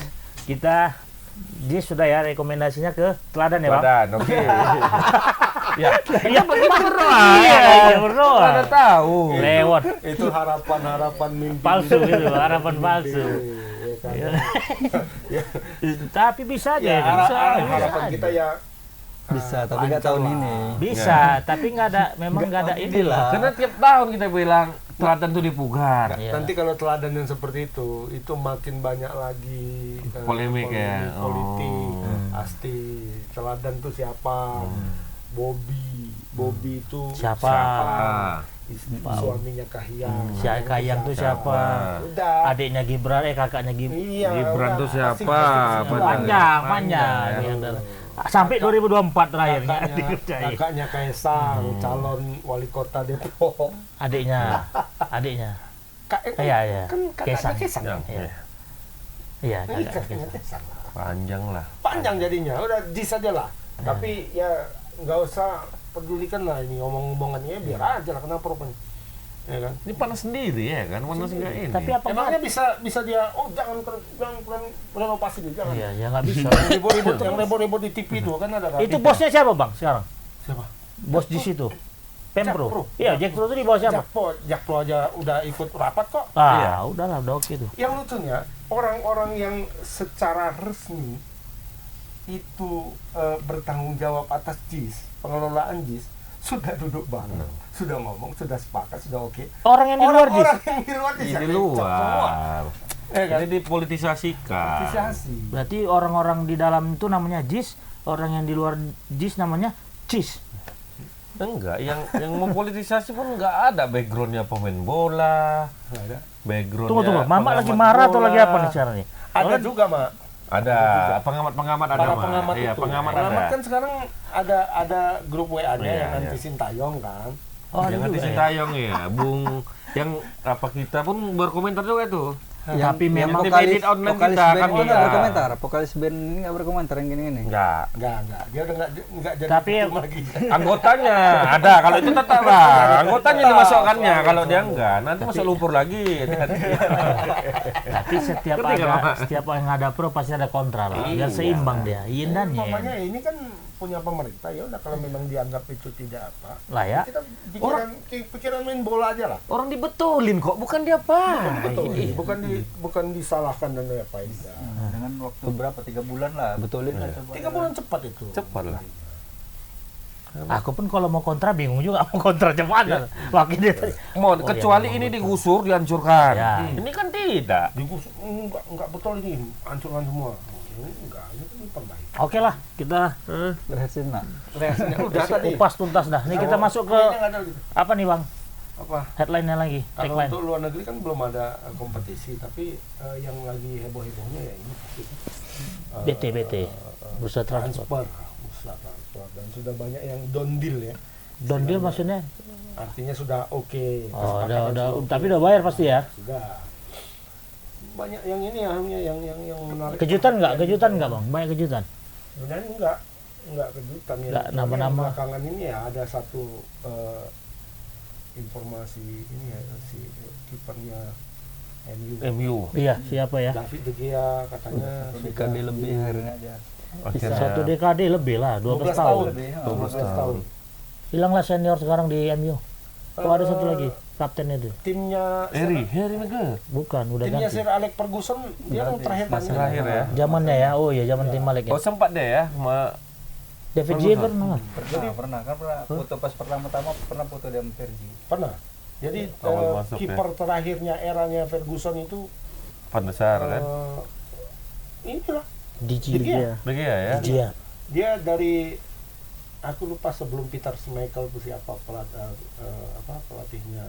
Speaker 1: Kita sudah ya rekomendasinya ke Teladan ya bang.
Speaker 4: Badan, oke. Ya,
Speaker 1: Iya kita berdoa. Iya berdoa.
Speaker 4: ada tahu.
Speaker 1: Lewat
Speaker 2: Itu harapan-harapan mimpi.
Speaker 1: palsu gitu, harapan palsu.
Speaker 2: Iya kan?
Speaker 1: Tapi bisa aja,
Speaker 2: Ya,
Speaker 1: bisa.
Speaker 2: harapan kita ya
Speaker 3: Bisa, tapi nggak tahun ini.
Speaker 1: Bisa, tapi nggak ada, memang nggak ada inilah.
Speaker 4: Karena tiap tahun kita bilang Teladan tuh dipugar.
Speaker 1: Iya.
Speaker 2: nanti kalau teladan yang seperti itu makin banyak lagi
Speaker 4: Polemik ya.
Speaker 2: politik.
Speaker 4: Oh.
Speaker 2: Pasti teladan tuh siapa? Bobby itu
Speaker 1: Siapa?
Speaker 2: Suaminya Kahiyang.
Speaker 1: Si Kayang tuh siapa?
Speaker 2: Udah.
Speaker 1: Adiknya Gibran, kakaknya Gibran.
Speaker 2: Iya.
Speaker 4: Gibran
Speaker 2: udah.
Speaker 4: tuh siapa?
Speaker 2: Asing-asing semua.
Speaker 1: Panjang. Sampai 2024 terakhirnya
Speaker 2: Kakaknya, kakaknya Kaisang, calon wali kota Depok.
Speaker 1: adiknya. Iya.
Speaker 2: Kan kakaknya Kaisang.
Speaker 4: Yang,
Speaker 1: Iya. Iya,
Speaker 2: Ini
Speaker 1: kakaknya.
Speaker 2: kakaknya Kaisang.
Speaker 4: panjang lah.
Speaker 2: Panjang jadinya, udah dis aja lah. Tapi ya nggak usah pedulikan lah ini ngomong-ngomongannya, biar aja lah, kenapa rupanya. Ya kan?
Speaker 4: Ini panas sendiri ya kan, panas enggak ini.
Speaker 1: Tapi apa
Speaker 2: Emangnya bisa dia, jangan renovasi dulu, jangan.
Speaker 1: Iya, ya nggak bisa.
Speaker 2: Yang ribut-ribut di TV itu kan ada kan?
Speaker 1: Itu bosnya siapa bang sekarang?
Speaker 2: Siapa?
Speaker 1: Bos di situ. Pempro.
Speaker 2: Jakpro.
Speaker 1: Iya, Jakpro itu di bawah siapa?
Speaker 2: Jakpro aja udah ikut rapat kok.
Speaker 1: Ah, udahlah, udah oke tuh.
Speaker 2: Yang lucunya, orang-orang yang secara resmi itu bertanggung jawab atas JIS, pengelolaan JIS, sudah duduk bareng, sudah ngomong, sudah sepakat, sudah oke.
Speaker 1: Orang yang di luar JIS.
Speaker 2: Orang yang di luar JIS.
Speaker 4: Di
Speaker 2: yang semua.
Speaker 4: luar.
Speaker 2: Kan?
Speaker 4: Ini dipolitisasikan.
Speaker 2: Politisasi.
Speaker 1: Berarti orang-orang di dalam itu namanya JIS, orang yang di luar JIS namanya CIS.
Speaker 4: Enggak, yang mempolitisasi pun enggak ada backgroundnya pemain bola,
Speaker 2: Nggak ada.
Speaker 4: backgroundnya.
Speaker 1: Tunggu, Mama lagi
Speaker 4: pengamat
Speaker 1: marah atau
Speaker 4: bola.
Speaker 1: lagi apa nih sekarang nih?
Speaker 2: Ada juga, Mak.
Speaker 4: Ada pengamat-pengamat ada
Speaker 2: Para
Speaker 4: Mak.
Speaker 2: pengamat
Speaker 4: Iya,
Speaker 2: itu.
Speaker 4: pengamat
Speaker 2: Pengamat
Speaker 4: ada.
Speaker 2: kan sekarang ada grup WA-nya
Speaker 4: Iya,
Speaker 2: yang nanti
Speaker 4: iya.
Speaker 2: Sintayong kan.
Speaker 1: Oh, ada
Speaker 4: Yang nanti
Speaker 1: juga ya?
Speaker 4: Sintayong ya, Bung yang apa kita pun berkomentar juga tuh.
Speaker 1: Tapi
Speaker 3: yang
Speaker 1: memang
Speaker 4: vokalis- edit online
Speaker 3: vokalis
Speaker 4: kita
Speaker 3: band
Speaker 4: kan
Speaker 3: ini nggak
Speaker 4: iya.
Speaker 3: berkomentar. Vokalis band ini nggak berkomentar yang gini-gini.
Speaker 4: Enggak.
Speaker 2: Enggak. Dia udah enggak jadi
Speaker 1: Tapi
Speaker 2: ketum lagi.
Speaker 4: Anggotanya ada, kalau itu tetap lah. Anggotanya dimasukkannya, kalau dia enggak, nanti masuk lumpur lagi.
Speaker 1: Tapi setiap
Speaker 4: Ngerti nggak, Mama?
Speaker 1: setiap yang ada pro pasti ada kontra lah. Biar
Speaker 4: Iya.
Speaker 1: seimbang dia. Yin dan
Speaker 2: Pokoknya
Speaker 1: yang.
Speaker 2: ini kan punya pemerintah, ya udah kalau memang dianggap itu tidak apa.
Speaker 1: Lah ya.
Speaker 2: Kita pikiran main bola aja lah.
Speaker 4: Orang dibetulin kok, bukan dia apa.
Speaker 2: Betul. Bukan disalahkan dan apa itu.
Speaker 3: Dengan waktu berapa? 3 bulan lah. Betulin lah coba.
Speaker 2: 3 bulan cepat itu.
Speaker 4: Cepat lah.
Speaker 1: Aku pun kalau mau kontra bingung juga mau kontra gimana. Wakil dia tadi.
Speaker 4: Mau
Speaker 1: Oh,
Speaker 4: kecuali
Speaker 1: iya,
Speaker 4: ini digusur, dihancurkan.
Speaker 1: Ya.
Speaker 4: Ini kan tidak.
Speaker 2: Enggak betul ini, hancurkan semua. Enggak, ini kan diperbaiki.
Speaker 1: Oke lah, kita
Speaker 3: Berhasil nak.
Speaker 2: Reaksinya udah tadi.
Speaker 1: kupas tuntas dah. Nih kita masuk ke
Speaker 2: Ini nggak ada gitu.
Speaker 1: apa nih bang?
Speaker 2: Apa?
Speaker 1: Headline-nya lagi.
Speaker 2: Kalau
Speaker 1: Tagline.
Speaker 2: untuk luar negeri kan belum ada kompetisi, tapi yang lagi heboh-hebohnya ya ini pasti.
Speaker 1: BT. Bursa transfer.
Speaker 2: Bursa transfer, dan sudah banyak yang down deal ya.
Speaker 1: Down deal maksudnya?
Speaker 2: Artinya sudah oke.
Speaker 1: Oh,
Speaker 2: kesepakatan
Speaker 1: udah,
Speaker 2: sudah
Speaker 1: tapi
Speaker 2: oke.
Speaker 1: udah bayar pasti ya.
Speaker 2: Sudah. Banyak yang ini ya, yang menarik.
Speaker 1: Kejutan nggak bang? Banyak kejutan.
Speaker 2: Sebenarnya enggak kejutan ya.
Speaker 1: Nggak,
Speaker 2: Cuma
Speaker 1: nama-nama.
Speaker 2: yang belakangan ini ya ada satu informasi ini ya, si kipernya MU.
Speaker 1: Iya, siapa ya?
Speaker 2: David De Gea katanya
Speaker 3: Dekade lebih akhirnya aja.
Speaker 4: Akhirnya
Speaker 1: 1 dekade lebih lah, 12 tahun.
Speaker 3: Lebih,
Speaker 2: 12 tahun.
Speaker 1: Hilanglah senior sekarang di MU. Oh, ada satu lagi, kapten itu.
Speaker 2: Timnya
Speaker 4: Harry Maguire.
Speaker 1: Bukan, udah
Speaker 2: timnya
Speaker 1: ganti.
Speaker 2: Sir Alex Ferguson dia yang terakhir kan.
Speaker 4: Terakhir ya.
Speaker 1: Zamannya ya, oh iya zaman tim Malik ya.
Speaker 4: Oh sempat deh ya, sama
Speaker 1: David Gea pernah.
Speaker 3: Pernah foto pas pertama-tama pernah foto dia sama Fergie.
Speaker 2: Pernah. Jadi
Speaker 4: Awal masuk
Speaker 2: kiper terakhirnya eranya Ferguson itu
Speaker 4: Van der Sar kan.
Speaker 2: inilah
Speaker 1: De
Speaker 2: De Gea.
Speaker 1: Gea.
Speaker 4: Begitu ya.
Speaker 1: Gea.
Speaker 2: dia dari aku lupa sebelum Peter Schmeichel itu siapa pelatihnya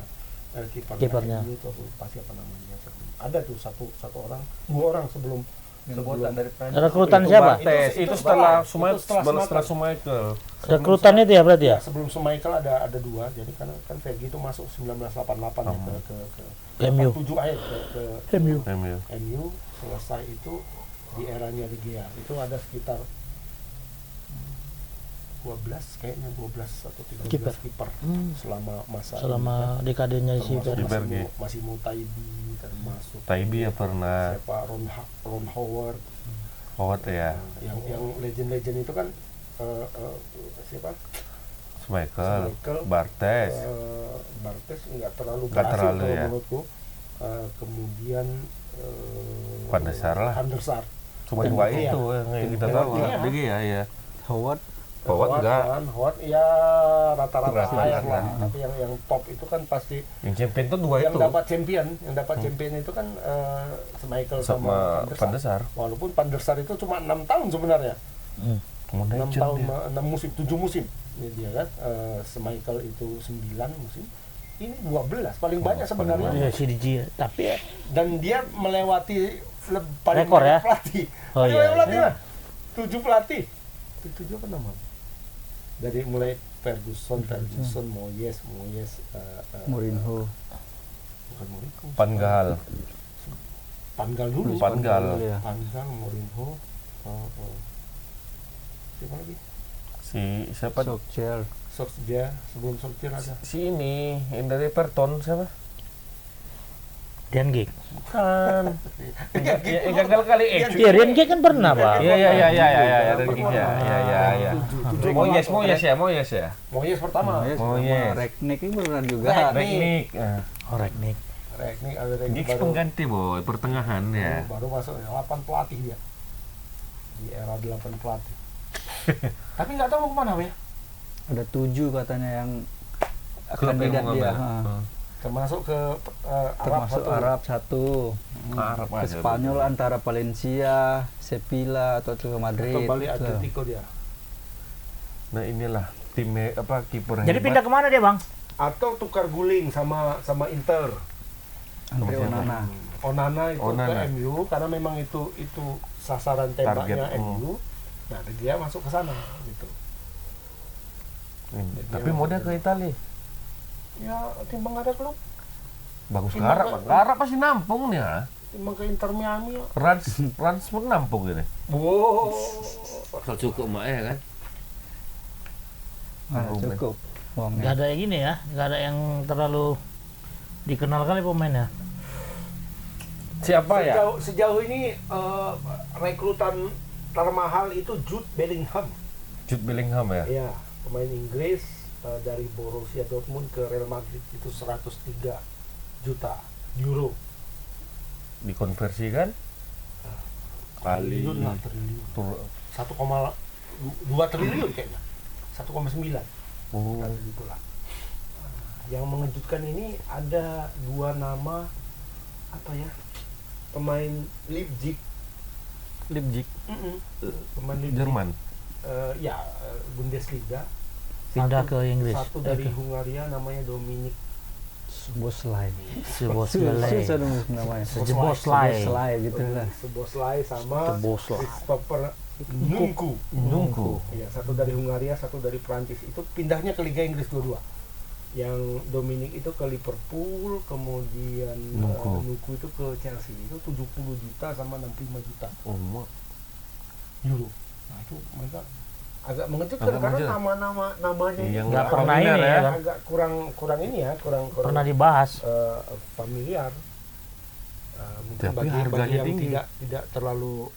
Speaker 1: Kipernya.
Speaker 2: MU itu aku lupa siapa namanya. Ada tuh satu orang, 2 orang sebelum
Speaker 3: Yang botak dari Prancis.
Speaker 1: Rekrutan
Speaker 2: Itu
Speaker 1: siapa?
Speaker 2: Bartes.
Speaker 4: Itu
Speaker 2: Itu
Speaker 4: setelah
Speaker 2: setelah
Speaker 4: setelah
Speaker 2: Schmeichel.
Speaker 4: Schmeichel.
Speaker 1: Rekrutan itu ya berarti ya?
Speaker 2: Sebelum Schmeichel ada 2, jadi kan Fergie itu masuk 1988 ya ke
Speaker 1: MU.
Speaker 2: 87 akhir ke
Speaker 1: MU.
Speaker 2: MU selesai itu di eranya De Gea. Itu ada sekitar 12 kayaknya 12 atau 13
Speaker 1: Kiper.
Speaker 2: kiper selama masa
Speaker 1: Selama dekadenya si
Speaker 2: termasuk
Speaker 4: Di Berge.
Speaker 2: masih mau Taibi termasuk
Speaker 4: Taibi ya pernah.
Speaker 2: siapa Ron Howard.
Speaker 4: Howard ya.
Speaker 2: Yang legend-legend itu kan siapa?
Speaker 4: Schmeichel,
Speaker 2: Schmeichel,
Speaker 4: Bartes.
Speaker 2: Bartes nggak terlalu
Speaker 4: Nggak
Speaker 2: berhasil
Speaker 4: terlalu,
Speaker 2: kalau
Speaker 4: ya.
Speaker 2: menurutku. Kemudian
Speaker 4: Van der Sar lah.
Speaker 2: Van der Sar.
Speaker 4: Cuma
Speaker 2: Dan
Speaker 4: dua
Speaker 2: De Gea.
Speaker 4: itu yang kita
Speaker 2: Dan
Speaker 4: tahu.
Speaker 2: De Gea.
Speaker 4: De Gea ya.
Speaker 3: Howard
Speaker 4: Howard enggak.
Speaker 2: kan, Howard ya rata-rata
Speaker 4: Rata-rata
Speaker 2: akhir lah.
Speaker 4: kan.
Speaker 2: Tapi yang top itu kan pasti
Speaker 4: Yang champion tuh dua
Speaker 2: yang
Speaker 4: itu.
Speaker 2: dapat champion itu kan Schmeichel
Speaker 4: Sama
Speaker 2: sama
Speaker 4: Van der Sar.
Speaker 2: Walaupun Van der Sar itu cuma 6 tahun sebenarnya. 6
Speaker 4: Legend
Speaker 2: tahun,
Speaker 4: dia.
Speaker 2: 6 musim, 7 musim. Ini dia kan. Schmeichel itu 9 musim. Ini 12 paling banyak sebenarnya.
Speaker 1: Iya si Diji ya. Tapi ya,
Speaker 2: Dan dia melewati paling
Speaker 1: Rekor
Speaker 2: banyak
Speaker 1: ya?
Speaker 2: pelatih.
Speaker 1: Oh,
Speaker 2: Paling
Speaker 1: iya.
Speaker 2: banyak pelatih lah. 7 pelatih. 7 apa nama? Dari mulai Ferguson, Moyes,
Speaker 3: Mourinho.
Speaker 2: bukan Mourinho.
Speaker 4: Van Gaal.
Speaker 2: Panggal dulu.
Speaker 4: Van Gaal.
Speaker 3: Ya.
Speaker 2: Panggal, Mourinho. Siapa lagi?
Speaker 4: Si siapa?
Speaker 3: Solskjaer.
Speaker 2: Solskjaer, sebelum Solskjaer ada.
Speaker 4: Si ini yang dari Everton siapa?
Speaker 1: Ryan Giggs.
Speaker 4: Bukan. Ya, gagal kali
Speaker 1: Iya, Ryan Giggs kan pernah, Pak.
Speaker 4: Iya dari Giggs ya. Iya. Moyes ya.
Speaker 2: Moyes pertama.
Speaker 4: Moyes.
Speaker 3: Rangnick ini beneran juga.
Speaker 4: Rangnick.
Speaker 1: Oh, Rangnick.
Speaker 2: Rangnick ada Rangnick
Speaker 4: Giggs pengganti boy, pertengahan ya.
Speaker 2: baru masuk 8 pelatih dia. Di era 8 pelatih. Tapi nggak tahu mau kemana ya.
Speaker 3: Ada 7 katanya yang
Speaker 4: Klub yang
Speaker 3: kandidat
Speaker 4: mau
Speaker 3: dia.
Speaker 4: ngambil.
Speaker 2: Termasuk ke
Speaker 3: Termasuk
Speaker 2: Arab.
Speaker 3: Arab satu.
Speaker 4: Arab
Speaker 3: Ke
Speaker 4: aja.
Speaker 3: Spanyol antara Valencia, Sevilla atau ke Madrid.
Speaker 2: Kembali
Speaker 3: Gitu.
Speaker 2: Atletico dia.
Speaker 4: Nah inilah tim kiper
Speaker 1: Jadi pindah kemana dia, Bang?
Speaker 2: Atau tukar guling sama Inter.
Speaker 3: Andre
Speaker 4: Siapa?
Speaker 3: Onana.
Speaker 2: Onana itu
Speaker 4: Onana.
Speaker 2: ke MU karena memang itu sasaran tembaknya
Speaker 4: Target,
Speaker 2: MU. Nah, dia masuk ke sana gitu.
Speaker 4: Tapi mau dia ke Italia.
Speaker 2: Ya, timbang ada klub,
Speaker 4: Bagus ke
Speaker 2: Pindah
Speaker 4: Arab.
Speaker 2: ke-
Speaker 4: Ke Arab pasti nampung nih ya.
Speaker 2: timbang ke Inter Miami. Ya.
Speaker 4: Rans pun nampung ini.
Speaker 2: Wow.
Speaker 4: Kalau cukup mah ya kan.
Speaker 3: Nah,
Speaker 4: Ruben.
Speaker 3: cukup.
Speaker 1: Gak
Speaker 3: Uangnya.
Speaker 1: ada yang ini ya, gak ada yang terlalu dikenal kali pemainnya.
Speaker 4: Siapa ya?
Speaker 2: Sejauh ini rekrutan termahal itu Jude Bellingham.
Speaker 4: Jude Bellingham ya.
Speaker 2: Ya, pemain Inggris dari Borussia Dortmund ke Real Madrid itu 103 juta euro.
Speaker 4: Dikonversikan kali
Speaker 2: Triliun lah, triliun.
Speaker 4: tur
Speaker 2: 1,2 triliun kayaknya. 1,9
Speaker 4: oh,
Speaker 2: kali gitulah. Yang mengejutkan ini ada 2 nama apa ya? Pemain Leipzig.
Speaker 4: Leipzig
Speaker 2: Pemain Leipzig.
Speaker 4: Jerman.
Speaker 2: Bundesliga.
Speaker 1: Pindah ke Inggris.
Speaker 2: Satu dari Hungaria namanya Dominik
Speaker 3: Boslai.
Speaker 1: Seboslai.
Speaker 3: Susah dong namanya.
Speaker 1: Seboslai.
Speaker 3: Boslai gitu lah.
Speaker 2: Seboslai sama
Speaker 1: Seboslai.
Speaker 2: Christopher Nkunku.
Speaker 4: Nungku.
Speaker 2: Ya, satu dari Hungaria, satu dari Prancis. Itu pindahnya ke Liga Inggris dua-dua. Yang Dominik itu ke Liverpool, kemudian Nkunku itu ke Chelsea. Itu 70 juta sama 65 juta
Speaker 4: Oh,
Speaker 2: euro. Nah, itu mereka agak mengejutkan
Speaker 4: Agak
Speaker 2: karena
Speaker 4: mengejutkan.
Speaker 2: namanya
Speaker 4: Iya,
Speaker 2: ini
Speaker 1: nggak
Speaker 2: agak-
Speaker 1: pernah ini ya kan?
Speaker 2: agak kurang ini ya, kurang
Speaker 1: Pernah dibahas.
Speaker 2: familiar. Mungkin
Speaker 4: Tapi
Speaker 2: bagi
Speaker 4: harganya
Speaker 2: yang
Speaker 4: tinggi.
Speaker 2: tidak terlalu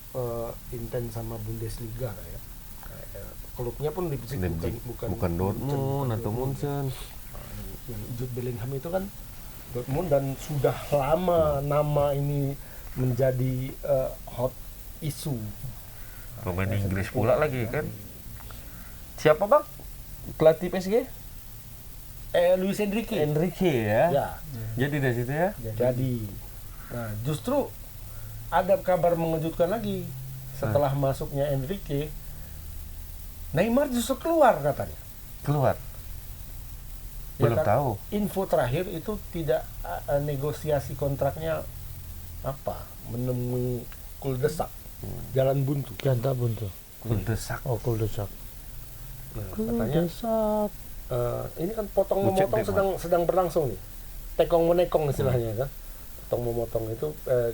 Speaker 2: intens sama Bundesliga lah ya. Klubnya pun Leipzig
Speaker 4: bukan Dortmund atau Munchen.
Speaker 2: Yang Jude Bellingham itu kan Dortmund dan sudah lama nama ini menjadi hot isu.
Speaker 4: Pemain Inggris pula lagi kan. Siapa bang? Pelatih PSG?
Speaker 2: Luis Enrique.
Speaker 4: Enrique ya.
Speaker 2: Ya,
Speaker 4: Jadi dari situ ya.
Speaker 2: jadi nah justru ada kabar mengejutkan lagi setelah masuknya Enrique. Neymar justru keluar katanya.
Speaker 4: Keluar.
Speaker 2: Ya
Speaker 4: Belum
Speaker 2: kan?
Speaker 4: tahu.
Speaker 2: Info terakhir itu tidak negosiasi kontraknya menemui kuldesak, jalan buntu.
Speaker 1: Janta buntu.
Speaker 4: Kuldesak.
Speaker 1: Oh, kuldesak.
Speaker 2: Nah, katanya
Speaker 1: Kuldesak.
Speaker 2: ini kan potong
Speaker 4: Lu cek
Speaker 2: memotong
Speaker 4: deh,
Speaker 2: sedang berlangsung nih, tekong menekong istilahnya kan. memotong itu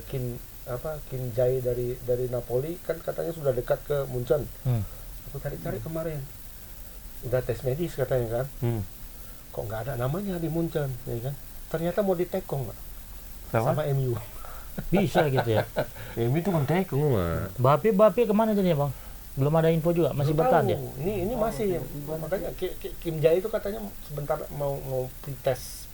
Speaker 2: Kim Jae dari Napoli kan katanya sudah dekat ke Munchen. Aku cari-cari kemarin. Udah tes medis katanya kan. Kok nggak ada namanya di Munchen, ya kan? Ternyata mau ditekong Pak, sama MU.
Speaker 1: Bisa gitu ya.
Speaker 4: MU itu kan tekong mah.
Speaker 1: Bape kemana jadinya Bang? Belum ada info juga, masih
Speaker 2: Belum
Speaker 1: bertahan
Speaker 2: tahu.
Speaker 1: ya?
Speaker 2: Ini masih makanya Kim Jae itu katanya sebentar mau pretest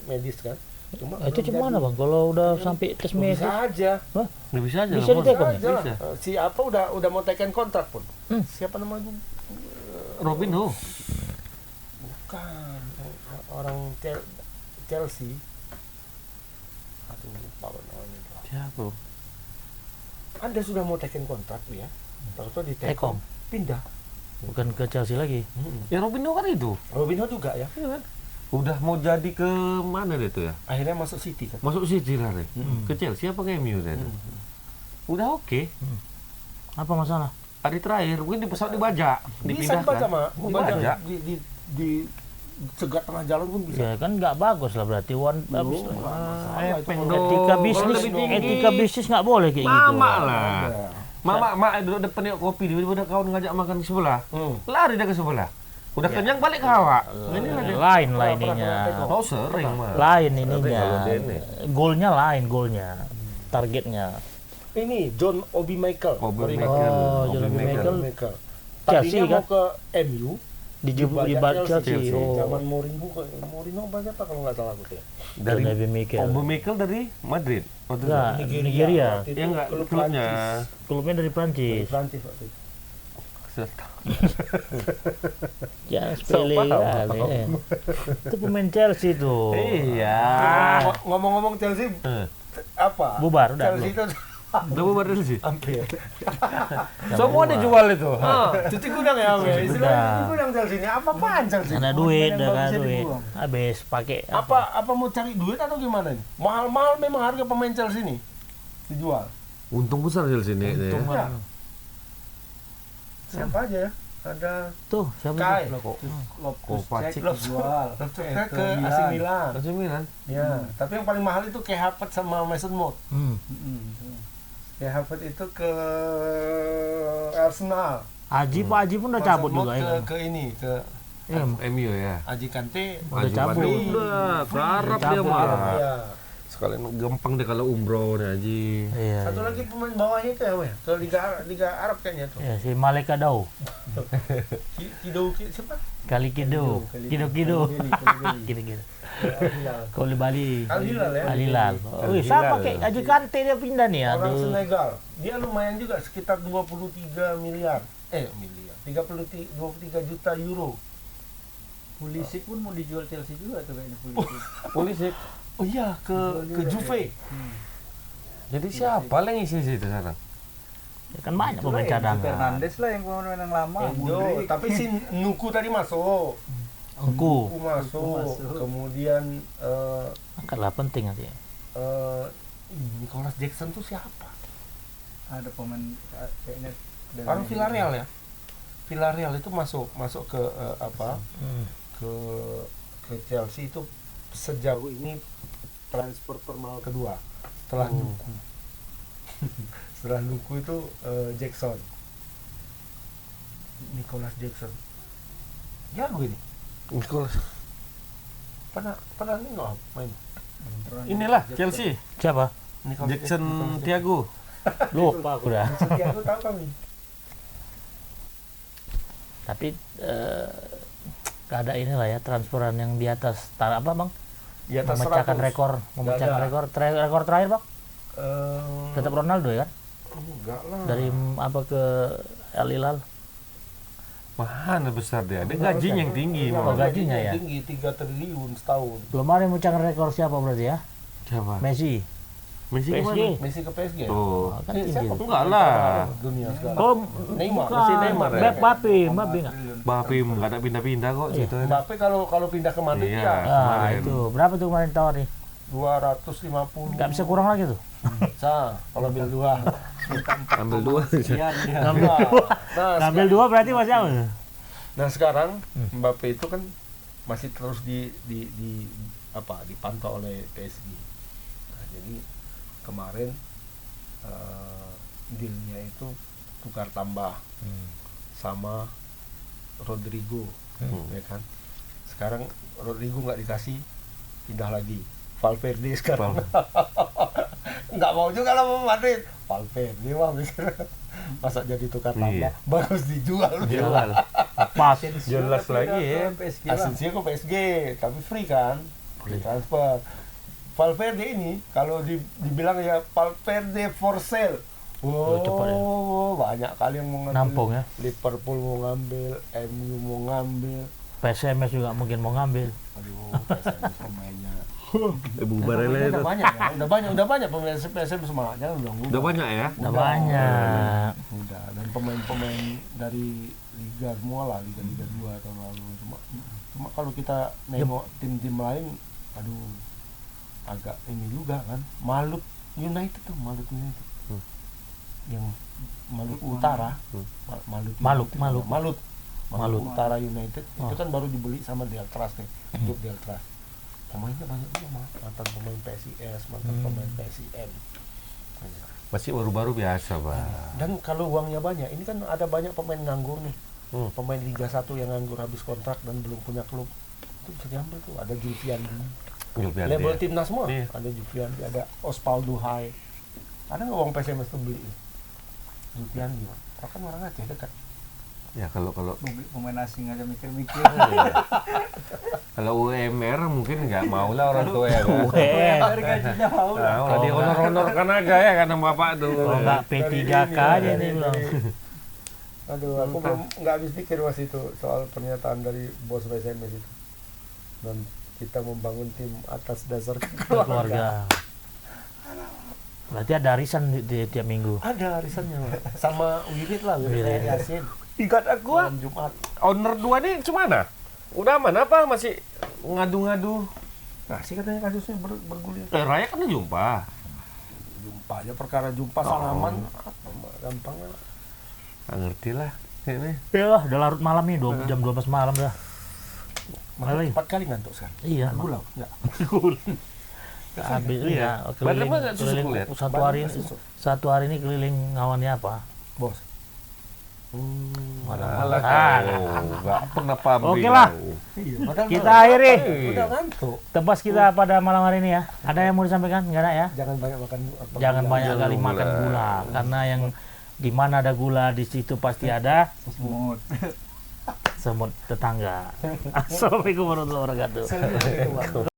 Speaker 2: medis kan. Cuma
Speaker 1: Itu gimana Bang? Kalau udah sampai tes medis?
Speaker 2: bisa aja.
Speaker 1: Hah?
Speaker 4: Nggak bisa aja.
Speaker 1: Bisa
Speaker 4: lah, Bos.
Speaker 1: ditekong ya?
Speaker 2: Aja lah.
Speaker 4: Bisa.
Speaker 2: Si apa udah mau teken kontrak pun. Siapa namanya?
Speaker 4: Robinho.
Speaker 2: Bukan orang Chelsea. Aduh, lupa namanya.
Speaker 4: Siapa?
Speaker 2: Anda sudah mau teken kontrak tuh ya. Tahu-tahu
Speaker 1: Tekong.
Speaker 2: ditekong. Pindah.
Speaker 1: Bukan ke Chelsea lagi.
Speaker 4: Ya Robinho kan itu.
Speaker 2: Robinho juga ya.
Speaker 4: Iya kan? Udah mau jadi ke mana dia tuh ya?
Speaker 2: Akhirnya masuk City kan.
Speaker 4: Masuk City lah deh. Ke Chelsea apa ke MU dia tuh? Udah oke.
Speaker 1: Apa masalah?
Speaker 4: Hari terakhir mungkin di pesawat dibajak,
Speaker 2: Bisa dibaca Mak.
Speaker 4: Dibajak.
Speaker 2: Di cegat tengah jalan pun bisa.
Speaker 1: Ya kan nggak bagus lah berarti habis
Speaker 4: Etika
Speaker 1: etika bisnis nggak boleh kayak gitu.
Speaker 4: Mama lah. Mama duduk depan yuk kopi, tiba-tiba kawan ngajak makan di sebelah. Lari dia ke sebelah. Udah kenyang balik ke awak. Ini ada.
Speaker 1: Lain lah ininya.
Speaker 4: Oh sering mah.
Speaker 1: Lain
Speaker 4: Kalau
Speaker 1: ininya.
Speaker 4: dia ini.
Speaker 1: Golnya lain golnya. Targetnya.
Speaker 2: Ini John Obi Mikel.
Speaker 4: Obi
Speaker 2: Mourinho.
Speaker 4: Mikel.
Speaker 1: John Obi Mikel.
Speaker 2: Tadinya
Speaker 1: Chelsea,
Speaker 2: mau ke MU.
Speaker 1: Dijebuk di Chelsea. Oh.
Speaker 2: Zaman Mourinho apa siapa kalau nggak salah aku tuh ya.
Speaker 4: Dari
Speaker 1: John Obi Mikel.
Speaker 4: Obi Mikel dari Madrid. Oh, itu
Speaker 1: Enggak, Nigeria.
Speaker 2: Waktu itu
Speaker 4: Ya enggak,
Speaker 2: klub
Speaker 4: klubnya.
Speaker 2: Prancis.
Speaker 1: Klubnya dari
Speaker 2: Dari
Speaker 1: Prancis.
Speaker 2: Prancis waktu itu.
Speaker 1: Jangan sepele kali. Itu pemain Chelsea tuh.
Speaker 4: Iya.
Speaker 2: Ngomong-ngomong Chelsea apa?
Speaker 1: Bubar udah
Speaker 2: Chelsea
Speaker 1: belum?
Speaker 2: itu
Speaker 4: Udah bubar dulu sih.
Speaker 2: hampir.
Speaker 4: Semua dijual itu.
Speaker 2: Cuci gudang ya, Om.
Speaker 1: Cuci
Speaker 2: Istilahnya
Speaker 1: gudang.
Speaker 2: cuci gudang Chelsea ini apa-apaan Chelsea?
Speaker 1: Ada duit,
Speaker 3: yang
Speaker 1: udah
Speaker 3: nggak
Speaker 1: kan
Speaker 3: bisa
Speaker 1: duit.
Speaker 3: dibuang.
Speaker 1: Habis pakai
Speaker 2: Apa mau cari duit atau gimana nih? Mahal-mahal memang harga pemain Chelsea ini dijual.
Speaker 4: Untung besar Chelsea ini.
Speaker 1: Untung
Speaker 2: Ya.
Speaker 1: lah.
Speaker 2: Siapa aja ya? Ada
Speaker 1: Tuh, siapa
Speaker 2: Kai.
Speaker 1: itu?
Speaker 4: Kovacic.
Speaker 2: Jual ke
Speaker 3: Milan.
Speaker 2: AC Milan.
Speaker 4: AC Milan.
Speaker 2: Ya, tapi yang paling mahal itu Kai Havertz sama Mason Mount. Kai Havertz itu ke Arsenal.
Speaker 1: Pak Haji pun udah cabut
Speaker 2: Mason Mount
Speaker 1: juga ya.
Speaker 2: ke ini ke
Speaker 1: Iya,
Speaker 4: MU ya.
Speaker 2: Aji Kante.
Speaker 1: Udah cabut.
Speaker 4: Udah, ke Arab dia
Speaker 1: Cabut
Speaker 4: mah.
Speaker 2: Ya.
Speaker 4: Sekalian gampang deh kalau umroh nih Haji.
Speaker 1: Iya.
Speaker 2: Satu lagi pemain bawahnya itu ya, Weh. Ke Liga Arab kayaknya tuh.
Speaker 1: Ya, si Maleka Dau.
Speaker 2: Siapa?
Speaker 1: Kali Kido. Kido. Kido. Kau di Bali.
Speaker 2: Al Hilal ya.
Speaker 1: Al Hilal. Oh,
Speaker 4: Al
Speaker 1: sama
Speaker 4: Hilal.
Speaker 1: kayak Haji Kante dia pindah nih.
Speaker 2: Orang
Speaker 1: Aduh.
Speaker 2: Senegal. Dia lumayan juga sekitar 23 miliar. 23 juta euro.
Speaker 3: Pulisic pun mau dijual Chelsea juga tuh kayaknya Pulisic.
Speaker 4: Pulisic.
Speaker 2: Oh iya, ke Juve.
Speaker 4: Jadi siapa yang ngisi situ sekarang?
Speaker 1: Ya kan banyak pemain
Speaker 3: Itulah
Speaker 1: cadangan.
Speaker 3: Fernandes lah yang pemain yang lama.
Speaker 2: Enzo,
Speaker 3: Mudryk.
Speaker 2: tapi si Nuku tadi masuk.
Speaker 1: Engku.
Speaker 2: Nuku masuk. Kemudian
Speaker 1: Angkatlah penting nanti.
Speaker 2: Nicholas Jackson tuh siapa?
Speaker 3: Ada pemain kayaknya dari
Speaker 2: Orang Villarreal ya. Villarreal itu masuk ke ke Chelsea itu sejauh ini transfer termahal kedua setelah Nuku. Setelah Nuku itu Jackson. Nicholas Jackson. Jago ini.
Speaker 4: Nicholas.
Speaker 2: Pernah ini nggak main?
Speaker 4: Inilah Chelsea.
Speaker 1: Siapa?
Speaker 2: Nicholas
Speaker 4: Jackson
Speaker 2: Nicholas
Speaker 4: Thiago.
Speaker 1: Lupa aku dah.
Speaker 2: Jackson Thiago tahu kami.
Speaker 1: Tapi ada inilah ya transferan yang di atas apa Bang?
Speaker 2: Di atas
Speaker 1: Memecahkan
Speaker 2: 100.
Speaker 1: rekor, memecahkan
Speaker 2: ada.
Speaker 1: rekor terakhir Bang.
Speaker 2: Eh,
Speaker 1: Tetap Ronaldo ya kan?
Speaker 2: enggak lah.
Speaker 1: Dari apa ke Al Hilal?
Speaker 4: Mana besar dia? Dia gajinya yang tinggi.
Speaker 1: Oh,
Speaker 4: Mama.
Speaker 1: gajinya ya?
Speaker 2: Tinggi 3 triliun setahun.
Speaker 1: Belum ada yang memecahkan rekor siapa berarti ya?
Speaker 4: Siapa?
Speaker 1: Messi.
Speaker 4: Messi
Speaker 1: PSG.
Speaker 4: kemana?
Speaker 2: Messi ke PSG.
Speaker 4: Oh.
Speaker 1: Kan
Speaker 2: Eh,
Speaker 1: tinggi.
Speaker 2: siapa?
Speaker 4: Enggak lah.
Speaker 2: Dunia sekarang.
Speaker 1: Oh,
Speaker 2: Neymar.
Speaker 1: bukan.
Speaker 4: Messi Neymar ya?
Speaker 1: Mbappe enggak.
Speaker 4: Bapim nggak ada pindah-pindah kok situ.
Speaker 2: Mbappe kalau pindah ke Madrid
Speaker 4: Iya.
Speaker 2: ya
Speaker 1: Ah,
Speaker 4: Kemarin.
Speaker 1: itu. Berapa tuh kemarin tawar nih?
Speaker 2: 250.
Speaker 1: Enggak bisa kurang lagi tuh.
Speaker 2: Bisa kalau ambil 2.
Speaker 4: Ambil dua.
Speaker 3: Sekian dia.
Speaker 1: Ngambil
Speaker 2: Nah,
Speaker 1: Ngambil 2 berarti masih apa?
Speaker 2: nah sekarang Mbappe itu kan masih terus dipantau oleh PSG. Nah,
Speaker 5: Jadi kemarin dealnya itu tukar tambah sama Rodrigo, ya kan. Sekarang Rodrigo nggak dikasih, pindah lagi Valverde sekarang. Nggak mau juga lah sama Madrid. Valverde mah masa jadi tukar tambah, bagus dijual.
Speaker 1: Pas.
Speaker 4: Jelas lagi ya.
Speaker 3: PSG
Speaker 5: Asensio ke PSG, tapi free kan, free transfer. Valverde ini kalau dibilang ya Valverde for sale.
Speaker 1: cepat ya.
Speaker 5: Banyak kali yang mau ngambil.
Speaker 1: Nampung ya.
Speaker 5: Liverpool mau ngambil, MU mau ngambil.
Speaker 1: PSMS juga mungkin mau ngambil.
Speaker 5: Aduh, PSMS pemainnya.
Speaker 4: Bubar
Speaker 5: Pemainnya udah banyak ya, udah banyak pemain PSMS semangatnya
Speaker 4: Udah banyak ya.
Speaker 1: Udah banyak.
Speaker 5: Udah, dan pemain-pemain dari liga semua lah, liga 2 tahun lalu. Cuma kalau kita nengok tim-tim lain, aduh, agak ini juga kan. Maluku United tuh, Maluku United. Yang Maluku Utara, Maluku Utara United itu kan baru dibeli sama Deltras nih, grup Deltras. Pemainnya banyak juga, mantan pemain PSIS, mantan pemain PSIM.
Speaker 4: Masih baru-baru biasa, Pak.
Speaker 5: Dan kalau uangnya banyak, ini kan ada banyak pemain nganggur nih. Pemain Liga 1 yang nganggur habis kontrak dan belum punya klub. Itu bisa diambil tuh, ada Julviandi. Label timnas semua.
Speaker 4: Iya.
Speaker 5: Ada Julviandi, ada Osvaldo Hai. Ada nggak uang PSMS tuh beli? Julviandi, kan orang Aceh dekat.
Speaker 4: Ya kalau
Speaker 3: pemain asing aja mikir-mikir.
Speaker 4: kalau UMR mungkin nggak mau lah orang tua ya kan.
Speaker 3: UMR gajinya mau lah.
Speaker 4: Nah, dia honor-honorkan aja ya karena bapak tuh.
Speaker 1: Kalau nggak P3K aja nih belum.
Speaker 5: Aduh, aku belum nggak habis pikir mas itu soal pernyataan dari bos PSMS itu. Dan kita membangun tim atas dasar keluarga.
Speaker 1: Berarti ada arisan di tiap minggu.
Speaker 5: Ada arisannya, Mas. Sama Wirid lah,
Speaker 1: Wirid.
Speaker 5: Yasin.
Speaker 4: Ingat aku,
Speaker 5: Malam Jumat.
Speaker 4: owner 2 nih gimana? Udah aman apa masih ngadu-ngadu?
Speaker 5: Nah, sih katanya kasusnya bergulir.
Speaker 4: Raya kan udah jumpa.
Speaker 5: Jumpa aja perkara jumpa salaman apa gampangnya.
Speaker 4: Nggak ngerti lah ini.
Speaker 1: Ya lah, udah larut malam nih, jam 12 malam dah.
Speaker 5: Makanya 4 kali ngantuk sekarang.
Speaker 1: Iya.
Speaker 5: Gula enggak?
Speaker 1: Habis iya,
Speaker 4: Badan mah nggak susu
Speaker 1: keliling
Speaker 4: kulit?
Speaker 1: satu hari ini keliling ngawannya apa?
Speaker 5: Bos.
Speaker 4: Alah, nggak pernah pamrih.
Speaker 1: Oke lah.
Speaker 5: Iya, padahal
Speaker 1: Kita akhiri
Speaker 5: udah ngantuk.
Speaker 1: tebas kita pada malam hari ini ya. Ada yang mau disampaikan? Enggak ada ya?
Speaker 5: Jangan banyak makan
Speaker 1: Jangan banyak
Speaker 4: Jangan
Speaker 1: kali makan
Speaker 4: gula.
Speaker 1: gula karena yang di mana ada gula di situ pasti ada semut tetangga. Assalamualaikum warahmatullahi wabarakatuh.